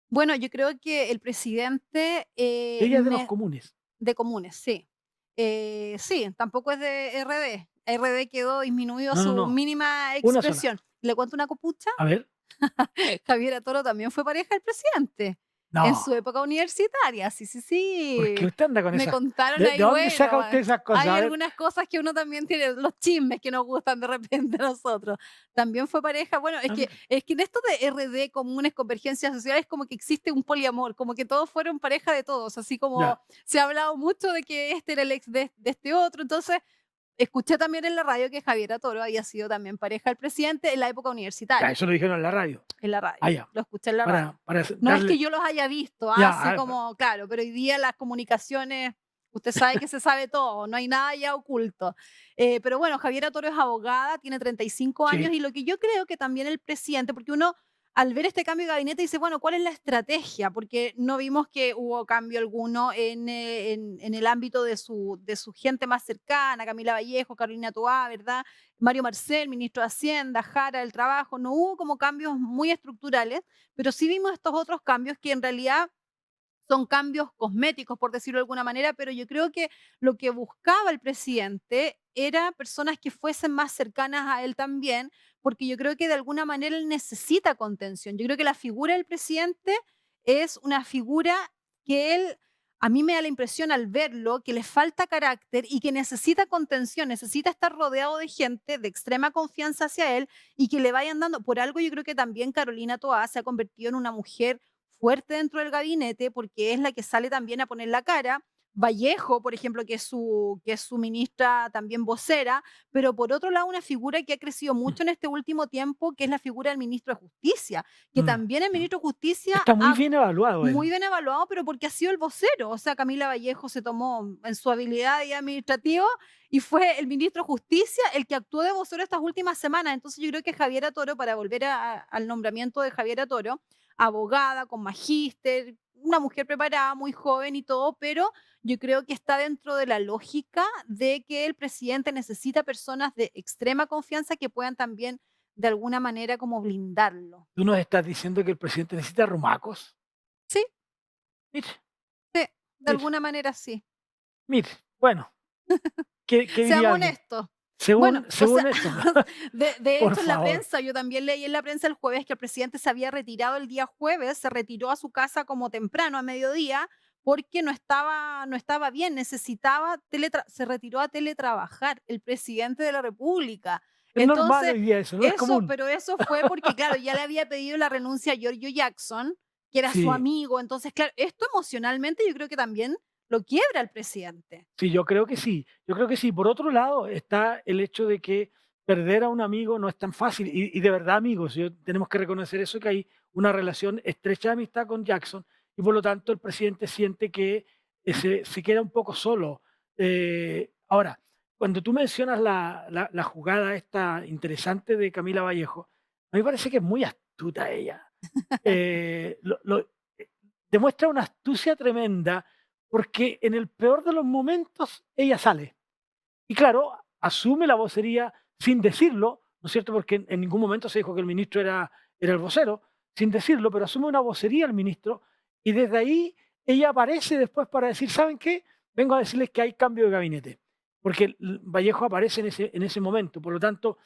Speaker 2: Bueno, yo creo que el presidente
Speaker 1: Ella es de los comunes.
Speaker 2: de comunes, sí. Sí, tampoco es de RD. RD quedó disminuido a
Speaker 1: No, no,
Speaker 2: su
Speaker 1: no.
Speaker 2: mínima
Speaker 1: Una sola.
Speaker 2: expresión. ¿Le cuento una copucha?
Speaker 1: A ver,
Speaker 2: Javiera Toro también fue pareja del presidente en
Speaker 1: no.
Speaker 2: su época universitaria. Sí, sí,
Speaker 1: ¿Por qué
Speaker 2: sí.
Speaker 1: usted anda con
Speaker 2: Me
Speaker 1: esa?
Speaker 2: contaron
Speaker 1: ¿De
Speaker 2: ahí,
Speaker 1: dónde saca
Speaker 2: bueno,
Speaker 1: usted esas cosas?
Speaker 2: hay
Speaker 1: A ver,
Speaker 2: algunas cosas que uno también tiene, los chismes que nos gustan de repente a nosotros. También fue pareja, bueno,
Speaker 1: a ver,
Speaker 2: es que en esto de RD, comunes, convergencias sociales, como que existe un poliamor, como que todos fueron pareja de todos, así como
Speaker 1: ya.
Speaker 2: se ha hablado mucho de que este era el ex de este otro, entonces escuché también en la radio que Javiera Toro había sido también pareja del presidente en la época
Speaker 1: Ya,
Speaker 2: universitaria,
Speaker 1: eso lo dijeron en la radio.
Speaker 2: en la
Speaker 1: Ah,
Speaker 2: radio.
Speaker 1: ya.
Speaker 2: Lo escuché en la radio.
Speaker 1: Para
Speaker 2: No es que
Speaker 1: darle.
Speaker 2: yo los haya visto,
Speaker 1: Ya,
Speaker 2: así
Speaker 1: ah,
Speaker 2: como, claro, pero hoy día las comunicaciones, usted sabe que se sabe todo, no hay nada ya oculto. Pero bueno, Javiera Toro es abogada, tiene 35 años
Speaker 1: sí.
Speaker 2: y lo que yo creo que también el presidente, porque uno al ver este cambio de gabinete dice, bueno, ¿cuál es la estrategia? Porque no vimos que hubo cambio alguno en el ámbito de su gente más cercana, Camila Vallejo, Carolina Toá, ¿verdad? Mario Marcel, ministro de Hacienda, Jara del Trabajo, no hubo como cambios muy estructurales, pero sí vimos estos otros cambios que en realidad son cambios cosméticos, por decirlo de alguna manera, pero yo creo que lo que buscaba el presidente era personas que fuesen más cercanas a él también, porque yo creo que de alguna manera él necesita contención. Yo creo que la figura del presidente es una figura que él, a mí me da la impresión al verlo, que le falta carácter y que necesita contención, necesita estar rodeado de gente de extrema confianza hacia él y que le vayan dando, por algo yo creo que también Carolina Toá se ha convertido en una mujer fuerte dentro del gabinete porque es la que sale también a poner la cara. Vallejo, por ejemplo, que es su ministra también vocera, pero por otro lado una figura que ha crecido
Speaker 1: Mm,
Speaker 2: mucho en este último tiempo, que es la figura del ministro de Justicia, que
Speaker 1: mm.
Speaker 2: también el ministro de Justicia
Speaker 1: Está muy
Speaker 2: ha
Speaker 1: bien evaluado
Speaker 2: muy
Speaker 1: él.
Speaker 2: bien evaluado, pero porque ha sido el vocero. O sea, Camila Vallejo se tomó en su habilidad y administrativo y fue el ministro de Justicia el que actuó de vocero estas últimas semanas. Entonces yo creo que Javiera Toro, para volver al nombramiento de Javiera Toro, abogada, con magíster, una mujer preparada, muy joven y todo, pero yo creo que está dentro de la lógica de que el presidente necesita personas de extrema confianza que puedan también de alguna manera como blindarlo.
Speaker 1: Tú nos estás diciendo que el presidente necesita rumacos.
Speaker 2: Sí,
Speaker 1: Mire,
Speaker 2: sí, de
Speaker 1: mire,
Speaker 2: alguna manera sí.
Speaker 1: mire. Bueno, ¿qué diría
Speaker 2: Seamos
Speaker 1: alguien?
Speaker 2: honestos. Bueno, o sea,
Speaker 1: Según eso,
Speaker 2: de
Speaker 1: por
Speaker 2: hecho en la
Speaker 1: favor.
Speaker 2: prensa, yo también leí en la prensa el jueves que el presidente se había retirado el día jueves, se retiró a su casa como temprano, a mediodía, porque no estaba bien, necesitaba se retiró a teletrabajar, el presidente de la República.
Speaker 1: Es normal
Speaker 2: Entonces,
Speaker 1: hoy día eso, no es común.
Speaker 2: pero eso fue porque, claro, ya le había pedido la renuncia a Giorgio Jackson, que era su
Speaker 1: Sí,
Speaker 2: amigo. Entonces, claro, esto emocionalmente yo creo que también lo quiebra al presidente.
Speaker 1: sí, yo creo que sí. Yo creo que sí. Por otro lado, está el hecho de que perder a un amigo no es tan fácil. Y de verdad, amigos, tenemos que reconocer eso, que hay una relación estrecha de amistad con Jackson y por lo tanto el presidente siente que se queda un poco solo. Ahora, cuando tú mencionas la jugada esta interesante de Camila Vallejo, a mí me parece que es muy astuta ella. Eh, lo- lo- eh, Demuestra una astucia tremenda porque en el peor de los momentos ella sale. Y claro, asume la vocería sin decirlo, ¿no es cierto? Porque en ningún momento se dijo que el ministro era el vocero, sin decirlo, pero asume una vocería el ministro y desde ahí ella aparece después para decir, ¿saben qué? Vengo a decirles que hay cambio de gabinete, porque Vallejo aparece en ese momento. Por lo tanto,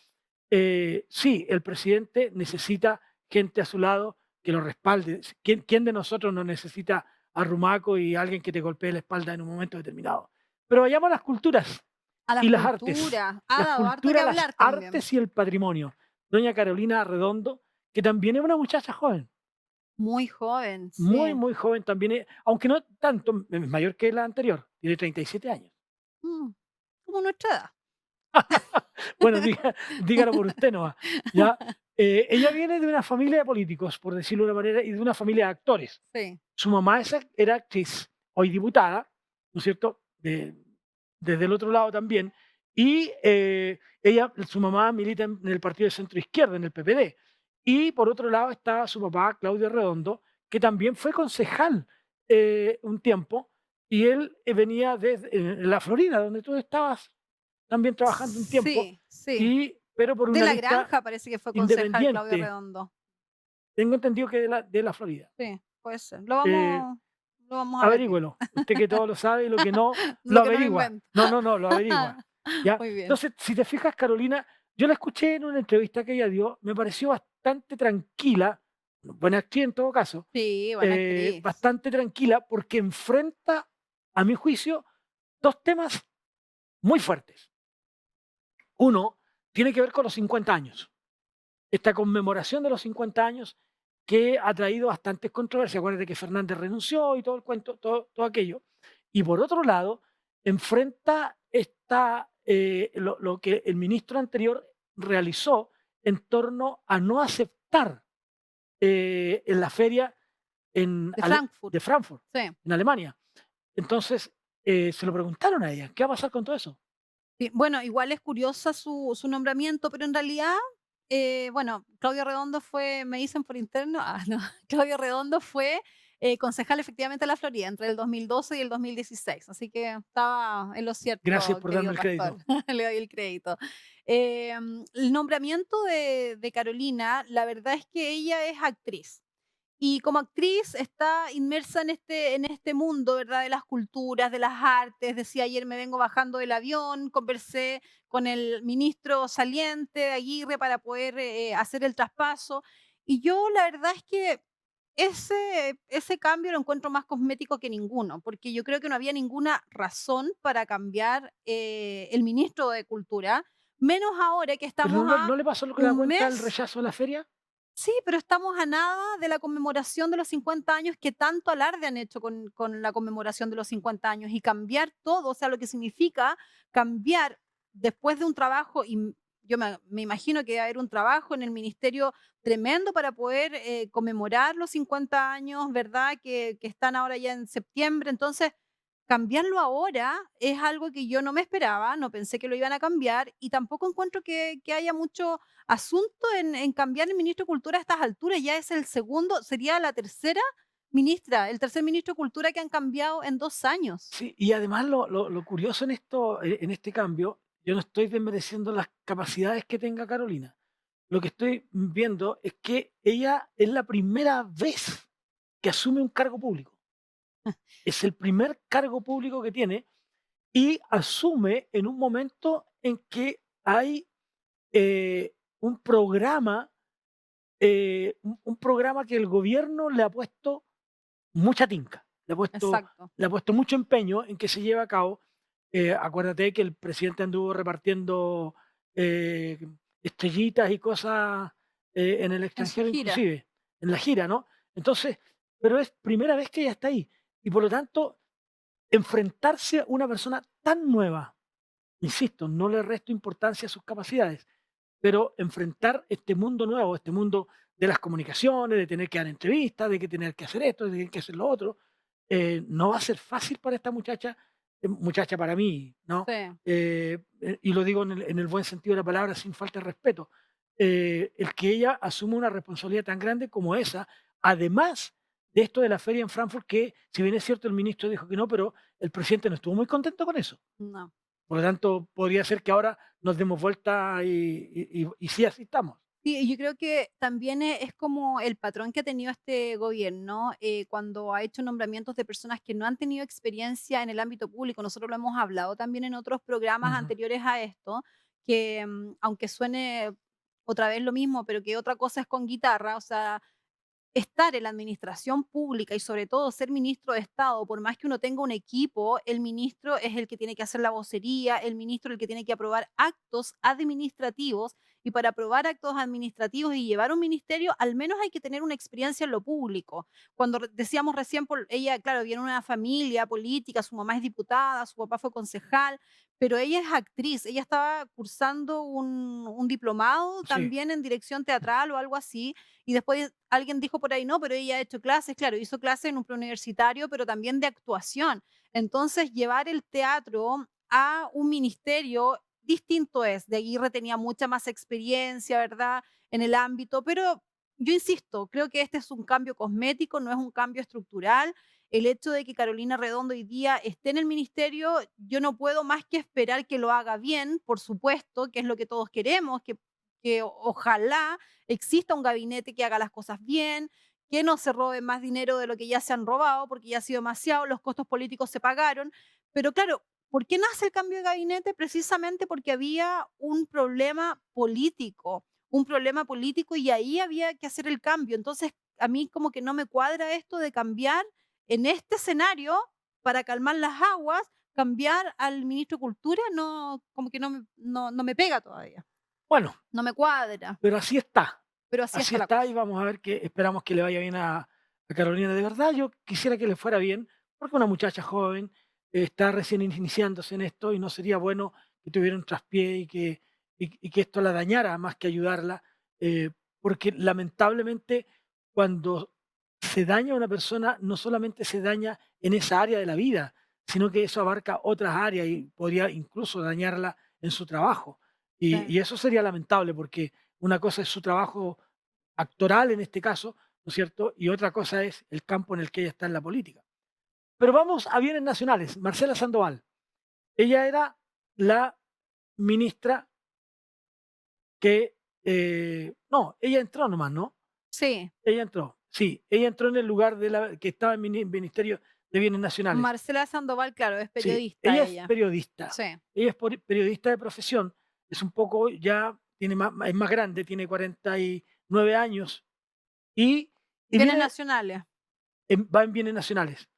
Speaker 1: sí, el presidente necesita gente a su lado que lo respalde. ¿Quién de nosotros no necesita a Rumaco y alguien que te golpee la espalda en un momento determinado? Pero vayamos a las culturas
Speaker 2: A las
Speaker 1: y las artes.
Speaker 2: culturas. Ha
Speaker 1: Las
Speaker 2: dado harto que
Speaker 1: culturas, las
Speaker 2: hablar también.
Speaker 1: artes y el patrimonio. Doña Carolina Redondo, que también es una muchacha joven,
Speaker 2: Muy joven,
Speaker 1: muy,
Speaker 2: sí.
Speaker 1: muy joven también, aunque no tanto, es mayor que la anterior, tiene 37 años.
Speaker 2: Mm, como nuestra edad.
Speaker 1: Bueno, dígalo por usted nomás, ¿ya? Ella viene de una familia de políticos, por decirlo de una manera, y de una familia de actores.
Speaker 2: Sí.
Speaker 1: Su mamá era actriz, hoy diputada, ¿no es cierto? Desde el otro lado también. Y su mamá milita en el partido de centro izquierda, en el PPD. Y por otro lado estaba su papá, Claudio Redondo, que también fue concejal un tiempo. Y él venía desde la Florida, donde tú estabas también trabajando un tiempo,
Speaker 2: Sí, sí.
Speaker 1: pero por
Speaker 2: De
Speaker 1: una
Speaker 2: la
Speaker 1: lista
Speaker 2: Granja parece que fue concejal Claudio
Speaker 1: independiente.
Speaker 2: Redondo.
Speaker 1: Tengo entendido que de la Florida.
Speaker 2: Sí, puede ser. Lo
Speaker 1: Eh,
Speaker 2: vamos, lo vamos a averiguar.
Speaker 1: Averígüelo. Usted que todo lo sabe y lo que no, lo
Speaker 2: Lo que no me
Speaker 1: averigua.
Speaker 2: invento.
Speaker 1: No, no, no, lo averigua. ¿Ya?
Speaker 2: Muy bien.
Speaker 1: Entonces, si te fijas, Carolina, yo la escuché en una entrevista que ella dio, me pareció bastante tranquila, buena actriz en todo caso,
Speaker 2: Sí, buena actriz.
Speaker 1: bastante tranquila porque enfrenta, a mi juicio, dos temas muy fuertes. Uno tiene que ver con los 50 años. Esta conmemoración de los 50 años que ha traído bastantes controversias. Acuérdate que Fernández renunció y todo el cuento, todo aquello. Y por otro lado, enfrenta lo que el ministro anterior realizó en torno a no aceptar en la feria en
Speaker 2: De Frankfurt,
Speaker 1: de Frankfurt,
Speaker 2: sí.
Speaker 1: en Alemania. Entonces, se lo preguntaron a ella, ¿qué va a pasar con todo eso?
Speaker 2: Sí, bueno, igual es curiosa su nombramiento, pero en realidad, bueno, Claudio Redondo fue, me dicen por interno, no, Claudio Redondo fue concejal efectivamente de la Florida entre el 2012 y el 2016, así que estaba en lo
Speaker 1: Gracias
Speaker 2: cierto,
Speaker 1: por darme
Speaker 2: querido
Speaker 1: el
Speaker 2: pastor,
Speaker 1: crédito.
Speaker 2: le doy el crédito. El nombramiento de Carolina, la verdad es que ella es actriz. Y como actriz está inmersa en este mundo, ¿verdad? De las culturas, de las artes. Decía ayer me vengo bajando del avión, conversé con el ministro saliente de Aguirre para poder hacer el traspaso. Y yo la verdad es que ese cambio lo encuentro más cosmético que ninguno, porque yo creo que no había ninguna razón para cambiar el ministro de Cultura, menos ahora que
Speaker 1: ¿Pero
Speaker 2: estamos a
Speaker 1: no le pasó lo que le da
Speaker 2: un
Speaker 1: cuenta el
Speaker 2: mes.
Speaker 1: rechazo a la feria?
Speaker 2: Sí, pero estamos a nada de la conmemoración de los 50 años que tanto alarde han hecho con la conmemoración de los 50 años y cambiar todo, o sea, lo que significa cambiar después de un trabajo, y yo me imagino que va a haber un trabajo en el ministerio tremendo para poder conmemorar los 50 años, ¿verdad? Que están ahora ya en septiembre. Entonces, cambiarlo ahora es algo que yo no me esperaba, no pensé que lo iban a cambiar y tampoco encuentro que haya mucho asunto en cambiar el ministro de Cultura a estas alturas. Ya es el segundo, sería la tercera ministra, el tercer ministro de Cultura que han cambiado en 2 años.
Speaker 1: Sí, y además lo curioso en esto, en este cambio, yo no estoy desmereciendo las capacidades que tenga Carolina. Lo que estoy viendo es que ella es la primera vez que asume un cargo público. Es el primer cargo público que tiene y asume en un momento en que hay un programa, un programa que el gobierno le ha puesto mucha tinca,
Speaker 2: Exacto.
Speaker 1: le ha puesto mucho empeño en que se lleve a cabo. Acuérdate que el presidente anduvo repartiendo eh, estrellitas y cosas en el
Speaker 2: En su
Speaker 1: extranjero,
Speaker 2: gira.
Speaker 1: inclusive, en la gira, ¿no? Entonces, pero es primera vez que ella está ahí. Y por lo tanto, enfrentarse a una persona tan nueva, insisto, no le resto importancia a sus capacidades, pero enfrentar este mundo nuevo, este mundo de las comunicaciones, de tener que dar entrevistas, de que tener que hacer esto, de tener que hacer lo otro, no va a ser fácil para esta muchacha, muchacha para mí, ¿no?
Speaker 2: Sí.
Speaker 1: Y lo digo en el buen sentido de la palabra, sin falta de respeto, el que ella asuma una responsabilidad tan grande como esa, además de esto de la feria en Frankfurt, que si bien es cierto el ministro dijo que no, pero el presidente no estuvo muy contento con eso.
Speaker 2: No.
Speaker 1: Por lo tanto, podría ser que ahora nos demos vuelta y sí asistamos.
Speaker 2: Sí, y yo creo que también es como el patrón que ha tenido este gobierno cuando ha hecho nombramientos de personas que no han tenido experiencia en el ámbito público. Nosotros lo hemos hablado también en otros programas
Speaker 1: Ujú.
Speaker 2: anteriores a esto, que aunque suene otra vez lo mismo, pero que otra cosa es con guitarra, o sea, estar en la administración pública y sobre todo ser ministro de Estado, por más que uno tenga un equipo, el ministro es el que tiene que hacer la vocería, el ministro es el que tiene que aprobar actos administrativos y para aprobar actos administrativos y llevar un ministerio, al menos hay que tener una experiencia en lo público. Cuando decíamos recién, ella, claro, viene de una familia política, su mamá es diputada, su papá fue concejal, pero ella es actriz, ella estaba cursando un diplomado
Speaker 1: Sí,
Speaker 2: también en dirección teatral o algo así, y después alguien dijo por ahí, no, pero ella ha hecho clases, claro, hizo clases en un preuniversitario, pero también de actuación. Entonces, llevar el teatro a un ministerio distinto es. De Aguirre tenía mucha más experiencia, ¿verdad? En el ámbito, pero yo insisto, creo que este es un cambio cosmético, no es un cambio estructural. El hecho de que Carolina Redondo hoy día esté en el ministerio, yo no puedo más que esperar que lo haga bien, por supuesto, que es lo que todos queremos, que ojalá exista un gabinete que haga las cosas bien, que no se robe más dinero de lo que ya se han robado, porque ya ha sido demasiado, los costos políticos se pagaron. Pero claro, ¿por qué nace el cambio de gabinete? Precisamente porque había un problema político y ahí había que hacer el cambio. Entonces, a mí como que no me cuadra esto de cambiar en este escenario para calmar las aguas, cambiar al ministro de Cultura, no, como que no me pega todavía,
Speaker 1: bueno,
Speaker 2: no me cuadra.
Speaker 1: pero
Speaker 2: Pero así
Speaker 1: así
Speaker 2: está la
Speaker 1: está y
Speaker 2: cosa.
Speaker 1: vamos a ver que esperamos que le vaya bien a Carolina. De verdad, yo quisiera que le fuera bien, porque una muchacha joven está recién iniciándose en esto y no sería bueno que tuviera un traspié y que esto la dañara más que ayudarla, porque lamentablemente cuando se daña a una persona, no solamente se daña en esa área de la vida, sino que eso abarca otras áreas y podría incluso dañarla en su trabajo.
Speaker 2: Sí.
Speaker 1: Y eso sería lamentable porque una cosa es su trabajo actoral en este caso, ¿no es cierto? Y otra cosa es el campo en el que ella está en la política. Pero vamos a bienes nacionales. Marcela Sandoval, ella era la ministra que, no, ella entró nomás, ¿no?
Speaker 2: Sí,
Speaker 1: Ella entró, sí, ella entró en el lugar de la que estaba en Ministerio de Bienes Nacionales.
Speaker 2: Marcela Sandoval, claro, es
Speaker 1: Sí,
Speaker 2: periodista
Speaker 1: ella es
Speaker 2: ella.
Speaker 1: periodista.
Speaker 2: Sí.
Speaker 1: Ella es periodista de profesión. Es un poco ya, tiene más, es más grande, tiene 49 años y, y
Speaker 2: Bienes
Speaker 1: viene,
Speaker 2: nacionales.
Speaker 1: va en bienes nacionales.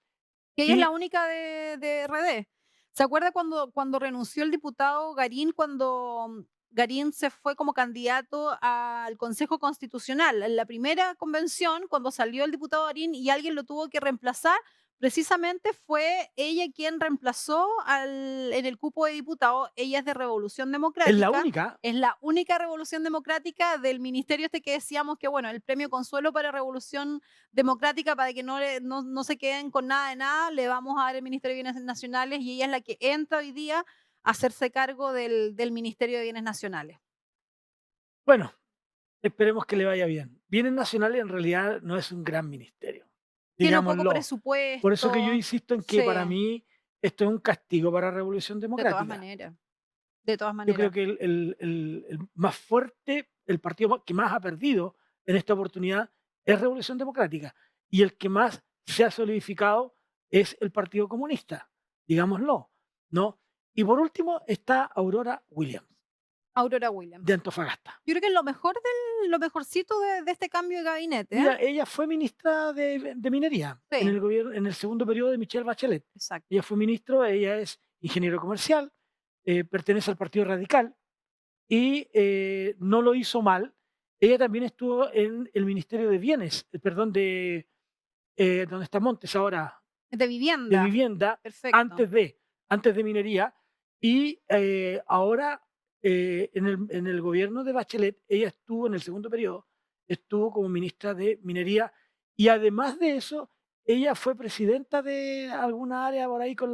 Speaker 2: Que ella es la
Speaker 1: Y
Speaker 2: única de RD. ¿Se acuerda cuando renunció el diputado Garín, cuando Garín se fue como candidato al Consejo Constitucional? En la primera convención, cuando salió el diputado Garín y alguien lo tuvo que reemplazar, precisamente fue ella quien reemplazó en el cupo de diputado. Ella es de Revolución
Speaker 1: es la
Speaker 2: Democrática.
Speaker 1: única.
Speaker 2: Es la única Revolución Democrática del ministerio este que decíamos que, bueno, el premio Consuelo para Revolución Democrática, para que no se queden con nada de nada, le vamos a dar el Ministerio de Bienes Nacionales y ella es la que entra hoy día a hacerse cargo del Ministerio de Bienes Nacionales.
Speaker 1: Bueno, esperemos que le vaya bien. Bienes nacionales en realidad no es un gran ministerio,
Speaker 2: Tiene poco
Speaker 1: digámoslo. Por eso que yo
Speaker 2: presupuesto,
Speaker 1: insisto en que
Speaker 2: sí,
Speaker 1: para mí esto es un castigo para Revolución
Speaker 2: de todas
Speaker 1: Democrática.
Speaker 2: maneras, de todas
Speaker 1: Yo creo
Speaker 2: maneras.
Speaker 1: que el más fuerte, el partido que más ha perdido en esta oportunidad es Revolución Democrática. Y el que más se ha solidificado es el Partido Comunista, digámoslo, ¿no? Y por último está Aurora Williams,
Speaker 2: Aurora
Speaker 1: de
Speaker 2: Williams.
Speaker 1: Antofagasta.
Speaker 2: Yo creo que es lo mejorcito de este cambio de gabinete, ¿eh?
Speaker 1: Mira, ella fue ministra de Minería en
Speaker 2: Sí,
Speaker 1: el gobierno, en el segundo periodo de Michelle Bachelet. Ella
Speaker 2: exacto.
Speaker 1: fue ministro, ella es ingeniero comercial, pertenece al Partido Radical y no lo hizo mal. Ella también estuvo en el Ministerio de Bienes, perdón, de donde está Montes ahora,
Speaker 2: De
Speaker 1: de
Speaker 2: vivienda,
Speaker 1: vivienda,
Speaker 2: perfecto.
Speaker 1: antes de, antes de minería. Y ahora en el gobierno de Bachelet, ella estuvo en el segundo periodo, estuvo como ministra de Minería. Y además de eso, ella fue presidenta de alguna área por ahí con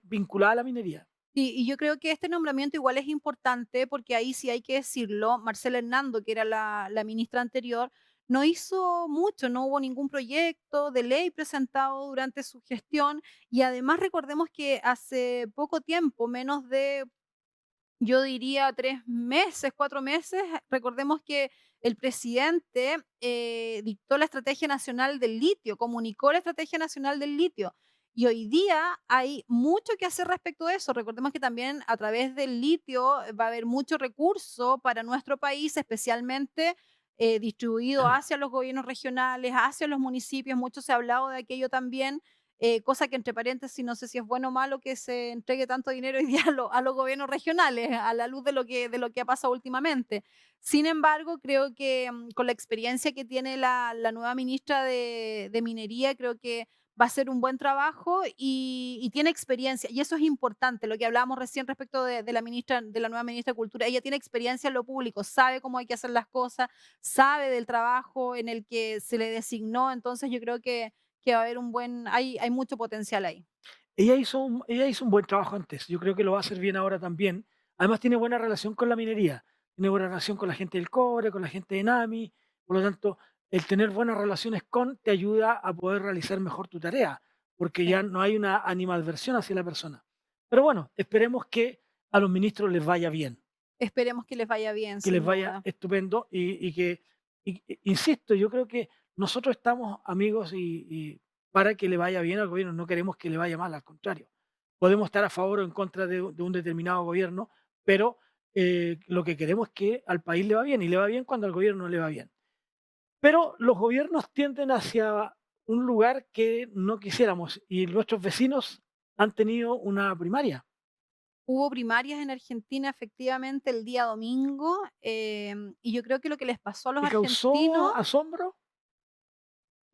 Speaker 1: vinculada a la minería.
Speaker 2: Y yo creo que este nombramiento igual es importante porque ahí sí hay que decirlo, Marcela Hernando, que era la ministra anterior, no hizo mucho, no hubo ningún proyecto de ley presentado durante su gestión y además recordemos que hace poco tiempo, menos de, yo diría 3 meses, 4 meses, recordemos que el presidente dictó la Estrategia Nacional del Litio, comunicó la Estrategia Nacional del Litio. Y hoy día hay mucho que hacer respecto a eso. Recordemos que también a través del litio va a haber mucho recurso para nuestro país, especialmente distribuido hacia los gobiernos regionales, hacia los municipios. Mucho se ha hablado de aquello también, cosa que entre paréntesis no sé si es bueno o malo que se entregue tanto dinero hoy día a los gobiernos regionales, a la luz de lo que ha pasado últimamente. Sin embargo, creo que con la experiencia que tiene la nueva ministra de Minería, creo que va a ser un buen trabajo y tiene experiencia. Y eso es importante, lo que hablábamos recién respecto de la ministra, de la nueva ministra de Cultura. Ella tiene experiencia en lo público, sabe cómo hay que hacer las cosas, sabe del trabajo en el que se le designó. Entonces yo creo que va a haber hay mucho potencial ahí.
Speaker 1: Ella hizo un buen trabajo antes, yo creo que lo va a hacer bien ahora también. Además tiene buena relación con la minería, tiene buena relación con la gente del cobre, con la gente de NAMI, por lo tanto, el tener buenas relaciones con te ayuda a poder realizar mejor tu tarea, porque ya
Speaker 2: Sí.
Speaker 1: no hay una animadversión hacia la persona. Pero bueno, esperemos que a los ministros les vaya bien,
Speaker 2: Esperemos que les vaya bien,
Speaker 1: que les
Speaker 2: sin
Speaker 1: vaya
Speaker 2: duda.
Speaker 1: estupendo insisto, yo creo que nosotros estamos amigos para que le vaya bien al gobierno, no queremos que le vaya mal, al contrario. Podemos estar a favor o en contra de un determinado gobierno, pero lo que queremos es que al país le va bien y le va bien cuando al gobierno no le va bien. Pero los gobiernos tienden hacia un lugar que no quisiéramos y nuestros vecinos han tenido una primaria
Speaker 2: Hubo primarias en Argentina efectivamente el día domingo, y yo creo que lo que les pasó a los
Speaker 1: que causó
Speaker 2: argentinos,
Speaker 1: asombro.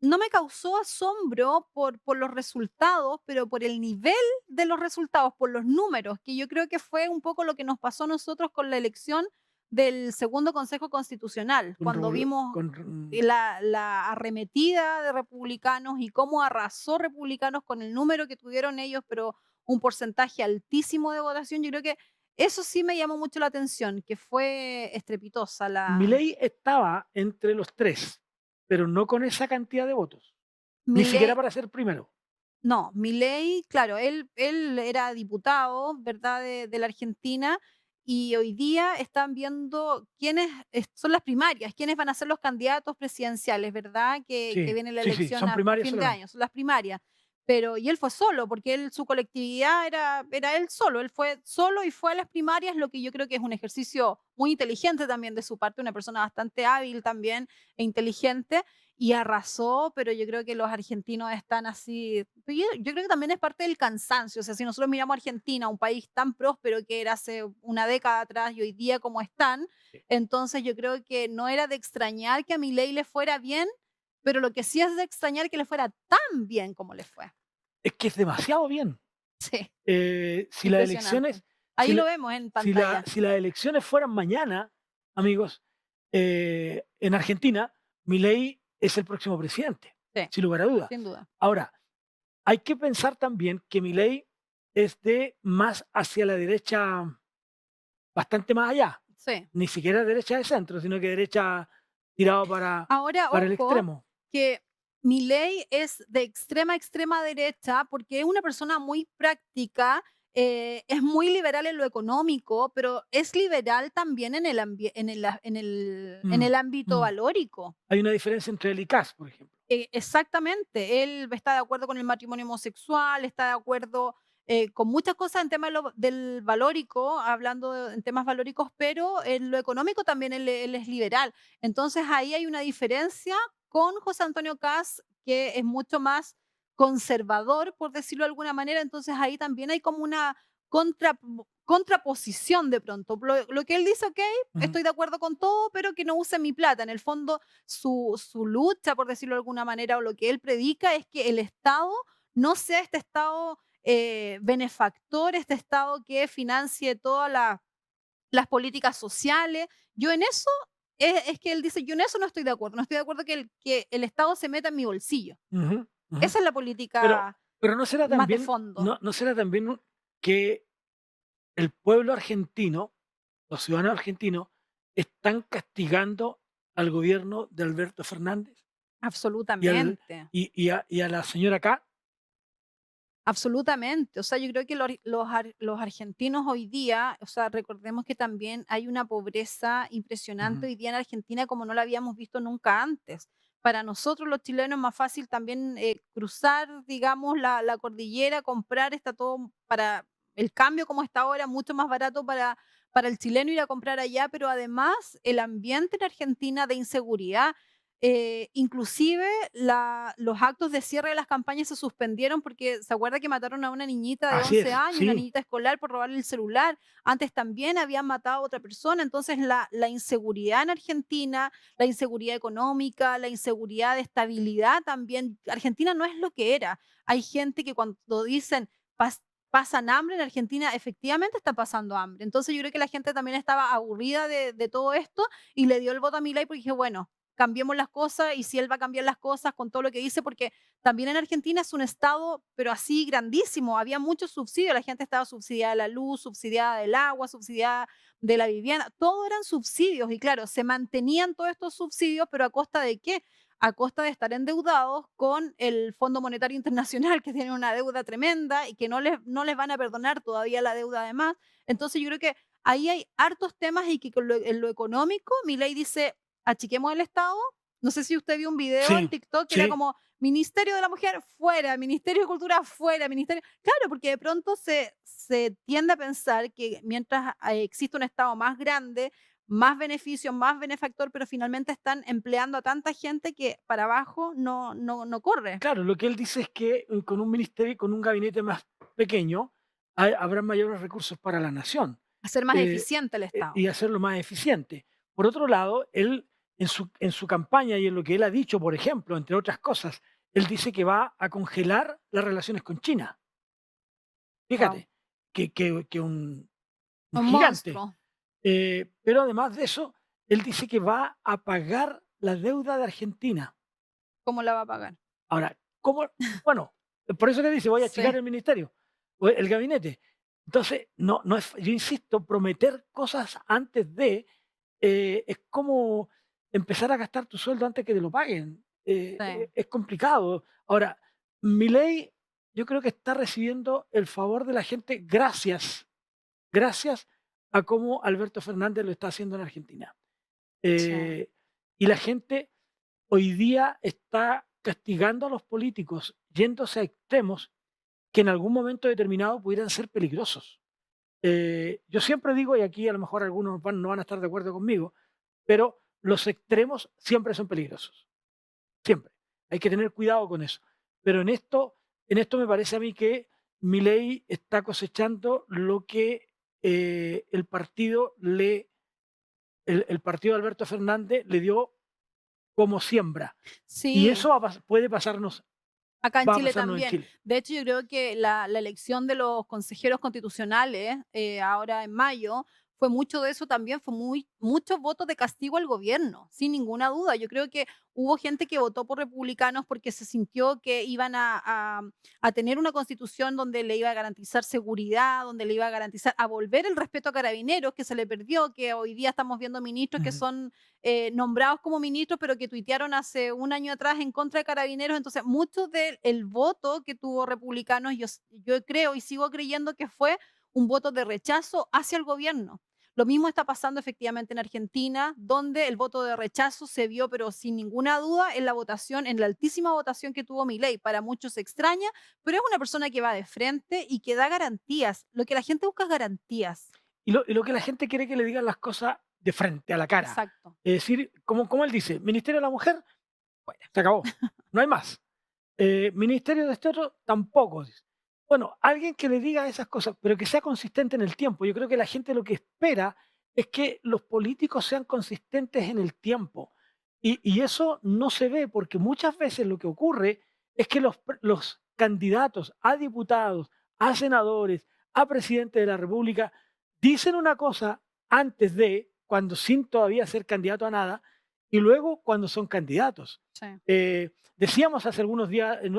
Speaker 2: no me causó asombro por los resultados, pero por el nivel de los resultados, por los números, que yo creo que fue un poco lo que nos pasó a nosotros con la elección del segundo Consejo Constitucional,
Speaker 1: Con,
Speaker 2: cuando vimos
Speaker 1: con
Speaker 2: la arremetida de republicanos y cómo arrasó republicanos con el número que tuvieron ellos, pero un porcentaje altísimo de votación. Yo creo que eso sí me llamó mucho la atención, que fue estrepitosa la
Speaker 1: Milei estaba entre los tres, pero no con esa cantidad de votos, ni siquiera
Speaker 2: Milei.
Speaker 1: para ser primero.
Speaker 2: No, Milei, claro, él era diputado, ¿verdad?, de la Argentina, y hoy día están viendo quiénes son las primarias, quiénes van a ser los candidatos presidenciales, ¿verdad? Que
Speaker 1: Sí,
Speaker 2: viene la
Speaker 1: sí, sí,
Speaker 2: elección
Speaker 1: son
Speaker 2: a
Speaker 1: primarias
Speaker 2: fin de
Speaker 1: solamente.
Speaker 2: año, son las primarias. Pero, y él fue solo, porque él, su colectividad era él fue solo y fue a las primarias, lo que yo creo que es un ejercicio muy inteligente también de su parte, una persona bastante hábil también e inteligente, y arrasó, pero yo creo que los argentinos están así. Pero yo creo que también es parte del cansancio. O sea, si nosotros miramos a Argentina, un país tan próspero que era hace una década atrás y hoy día como están,
Speaker 1: Sí.
Speaker 2: entonces yo creo que no era de extrañar que a Milei le fuera bien, pero lo que sí es de extrañar que le fuera tan bien como le fue.
Speaker 1: Es que es demasiado bien.
Speaker 2: Sí,
Speaker 1: Si las
Speaker 2: impresionante.
Speaker 1: elecciones,
Speaker 2: Ahí lo vemos en pantalla.
Speaker 1: si las elecciones fueran mañana, amigos, en Argentina, Milei es el próximo presidente,
Speaker 2: Sí,
Speaker 1: sin lugar a duda.
Speaker 2: sin duda.
Speaker 1: Ahora, hay que pensar también que Milei es de más hacia la derecha, bastante más allá.
Speaker 2: Sí.
Speaker 1: Ni siquiera derecha de centro, sino que derecha tirado
Speaker 2: Ahora,
Speaker 1: para el
Speaker 2: ojo,
Speaker 1: extremo.
Speaker 2: que Milei es de extrema, extrema derecha porque es una persona muy práctica, es muy liberal en lo económico, pero es liberal también en
Speaker 1: Mm,
Speaker 2: el ámbito
Speaker 1: mm.
Speaker 2: valórico.
Speaker 1: Hay una diferencia entre él y Kast, por ejemplo.
Speaker 2: Exactamente, él está de acuerdo con el matrimonio homosexual, está de acuerdo con muchas cosas en temas del valórico, en temas valóricos, pero en lo económico también él es liberal. Entonces ahí hay una diferencia con José Antonio Caz, que es mucho más conservador, por decirlo de alguna manera. Entonces ahí también hay como una contra, contraposición de pronto. Lo que él dice, ok,
Speaker 1: Ujú.
Speaker 2: estoy de acuerdo con todo, pero que no use mi plata. En el fondo, su lucha, por decirlo de alguna manera, o lo que él predica es que el Estado no sea este Estado benefactor, este Estado que financie todas las políticas sociales. Yo en eso, es que él dice, yo en eso no estoy de acuerdo, no estoy de acuerdo que el Estado se meta en mi bolsillo.
Speaker 1: Ujú, ujú.
Speaker 2: Esa es la
Speaker 1: Pero
Speaker 2: política
Speaker 1: pero, ¿no será
Speaker 2: más de
Speaker 1: también
Speaker 2: fondo.
Speaker 1: no será también que el pueblo argentino, los ciudadanos argentinos, están castigando al gobierno de Alberto Fernández y al
Speaker 2: Absolutamente.
Speaker 1: y a la señora K?
Speaker 2: Absolutamente. O sea, yo creo que los argentinos hoy día, o sea, recordemos que también hay una pobreza impresionante
Speaker 1: Ujú.
Speaker 2: hoy día en Argentina como no la habíamos visto nunca antes. Para nosotros los chilenos es más fácil también cruzar, digamos, la cordillera, comprar, está todo para el cambio como está ahora, mucho más barato para el chileno ir a comprar allá, pero además el ambiente en Argentina de inseguridad. Inclusive los actos de cierre de las campañas se suspendieron porque se acuerda que mataron a una niñita de
Speaker 1: Así
Speaker 2: 11
Speaker 1: es,
Speaker 2: años, una
Speaker 1: sí.
Speaker 2: niñita escolar por robarle el celular. Antes también habían matado a otra persona. Entonces la inseguridad en Argentina, la inseguridad económica, la inseguridad de estabilidad también. Argentina no es lo que era. Hay gente que cuando dicen pasan hambre en Argentina, efectivamente está pasando hambre. Entonces yo creo que la gente también estaba aburrida de todo esto y le dio el voto a Milei porque dije, bueno, cambiemos las cosas y si él va a cambiar las cosas con todo lo que dice, porque también en Argentina es un estado, pero así grandísimo, había muchos subsidios, la gente estaba subsidiada de la luz, subsidiada del agua, subsidiada de la vivienda, todo eran subsidios y claro, se mantenían todos estos subsidios, pero ¿a costa de qué? A costa de estar endeudados con el Fondo Monetario Internacional, que tiene una deuda tremenda y que no les van a perdonar todavía la deuda además. Entonces yo creo que ahí hay hartos temas y que en lo económico, mi ley dice, achiquemos el Estado. No sé si usted vio un video en
Speaker 1: Sí,
Speaker 2: TikTok que era
Speaker 1: sí.
Speaker 2: como Ministerio de la Mujer fuera, Ministerio de Cultura fuera, Ministerio. Claro, porque de pronto se tiende a pensar que mientras existe un Estado más grande, más beneficios, más benefactor, pero finalmente están empleando a tanta gente que para abajo no corre.
Speaker 1: Claro, lo que él dice es que, con un ministerio y con un gabinete más pequeño, habrá mayores recursos para la nación,
Speaker 2: Hacer más
Speaker 1: eh,
Speaker 2: eficiente el
Speaker 1: y
Speaker 2: Estado.
Speaker 1: hacerlo más eficiente. Por otro lado, él en su campaña y en lo que él ha dicho, por ejemplo, entre otras cosas, él dice que va a congelar las relaciones con China.
Speaker 2: Wow.
Speaker 1: Fíjate, que un
Speaker 2: Un
Speaker 1: gigante.
Speaker 2: monstruo.
Speaker 1: Pero además de eso, él dice que va a pagar la deuda de Argentina.
Speaker 2: ¿Cómo la va a pagar?
Speaker 1: Ahora, ¿cómo? Bueno, por eso que dice, voy a achicar
Speaker 2: Sí,
Speaker 1: el ministerio, o el gabinete. Entonces, no es, yo insisto, prometer cosas antes de, es como empezar a gastar tu sueldo antes que te lo paguen.
Speaker 2: sí.
Speaker 1: Es complicado. Ahora, Milei, yo creo que está recibiendo el favor de la gente gracias a cómo Alberto Fernández lo está haciendo en Argentina.
Speaker 2: Sí.
Speaker 1: Eh, y la gente hoy día está castigando a los políticos yéndose a extremos que en algún momento determinado pudieran ser peligrosos. Yo siempre digo, y aquí a lo mejor algunos no van a estar de acuerdo conmigo, pero los extremos siempre son peligrosos, siempre. Hay que tener cuidado con eso. Pero en esto me parece a mí que Milei está cosechando lo que el partido el partido de Alberto Fernández le dio como siembra. Y
Speaker 2: Sí,
Speaker 1: eso puede pasarnos,
Speaker 2: acá en
Speaker 1: va a
Speaker 2: Chile
Speaker 1: pasarnos en
Speaker 2: también.
Speaker 1: Chile.
Speaker 2: De hecho, yo creo que la elección de los consejeros constitucionales, ahora en mayo, fue mucho de eso también, fue muchos votos de castigo al gobierno, sin ninguna duda. Yo creo que hubo gente que votó por republicanos porque se sintió que iban a tener una constitución donde le iba a garantizar seguridad, donde le iba a garantizar, a volver el respeto a carabineros, que se le perdió, que hoy día estamos viendo ministros que
Speaker 1: Ujú.
Speaker 2: son nombrados como ministros, pero que tuitearon hace un año atrás en contra de carabineros. Entonces, mucho del voto que tuvo republicanos, yo creo y sigo creyendo que fue un voto de rechazo hacia el gobierno. Lo mismo está pasando efectivamente en Argentina, donde el voto de rechazo se vio, pero sin ninguna duda, en la votación, en la altísima votación que tuvo Milei. Para muchos se extraña, pero es una persona que va de frente y que da garantías. Lo que la gente busca es garantías.
Speaker 1: Y lo que la gente quiere que le digan las cosas de frente, a la cara.
Speaker 2: Exacto.
Speaker 1: Es decir, como él dice, Ministerio de la Mujer, bueno, se acabó, no hay más. Ministerio de este otro, tampoco. Dice. Bueno, alguien que le diga esas cosas, pero que sea consistente en el tiempo. Yo creo que la gente lo que espera es que los políticos sean consistentes en el tiempo. Y eso no se ve porque muchas veces lo que ocurre es que los candidatos a diputados, a senadores, a presidente de la República, dicen una cosa antes de, cuando sin todavía ser candidato a nada, y luego cuando son candidatos.
Speaker 2: Sí.
Speaker 1: Decíamos hace algunos días en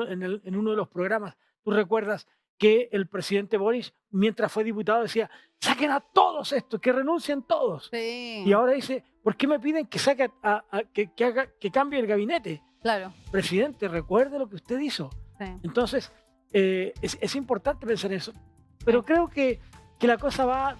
Speaker 1: uno de los programas, tú recuerdas que el presidente Boris, mientras fue diputado, decía, saquen a todos estos, que renuncien todos. Y
Speaker 2: Sí,
Speaker 1: ahora dice, ¿por qué me piden que saque que cambie el gabinete?
Speaker 2: claro.
Speaker 1: Presidente, recuerde lo que usted hizo.
Speaker 2: Sí,
Speaker 1: Entonces, es importante pensar en eso.
Speaker 2: sí,
Speaker 1: Pero creo que la cosa va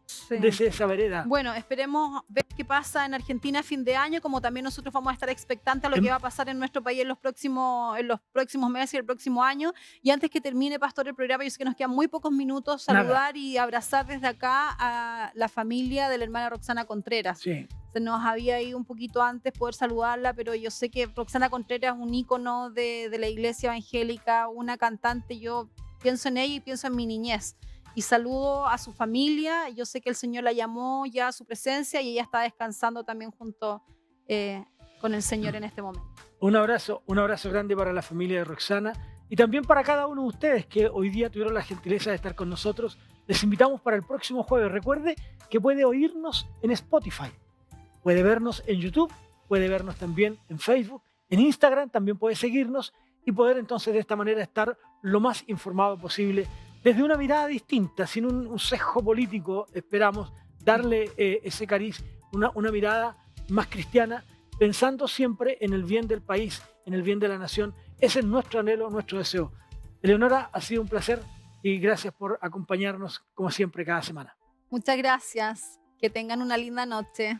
Speaker 2: sí.
Speaker 1: desde esa vereda.
Speaker 2: Bueno, esperemos ver qué pasa en Argentina a fin de año, como también nosotros vamos a estar expectantes a lo
Speaker 1: Em,
Speaker 2: que va a pasar en nuestro país en los próximos meses y el próximo año. Y antes que termine, Pastor, el programa, yo sé que nos quedan muy pocos minutos,
Speaker 1: Nada,
Speaker 2: saludar y abrazar desde acá a la familia de la hermana Roxana Contreras.
Speaker 1: sí.
Speaker 2: Se nos había ido un poquito antes poder saludarla, pero yo sé que Roxana Contreras es un ícono de la iglesia evangélica, una cantante. Yo pienso en ella y pienso en mi niñez. Y saludo a su familia. Yo sé que el Señor la llamó ya a su presencia y ella está descansando también junto con el Señor en este momento.
Speaker 1: Un abrazo grande para la familia de Roxana y también para cada uno de ustedes que hoy día tuvieron la gentileza de estar con nosotros. Les invitamos para el próximo jueves. Recuerde que puede oírnos en Spotify, puede vernos en YouTube, puede vernos también en Facebook, en Instagram, también puede seguirnos y poder entonces de esta manera estar lo más informado posible desde una mirada distinta, sin un sesgo político. Esperamos darle ese cariz, una mirada más cristiana, pensando siempre en el bien del país, en el bien de la nación. Ese es nuestro anhelo, nuestro deseo. Eleonora, ha sido un placer y gracias por acompañarnos como siempre cada semana.
Speaker 2: Muchas gracias. Que tengan una linda noche.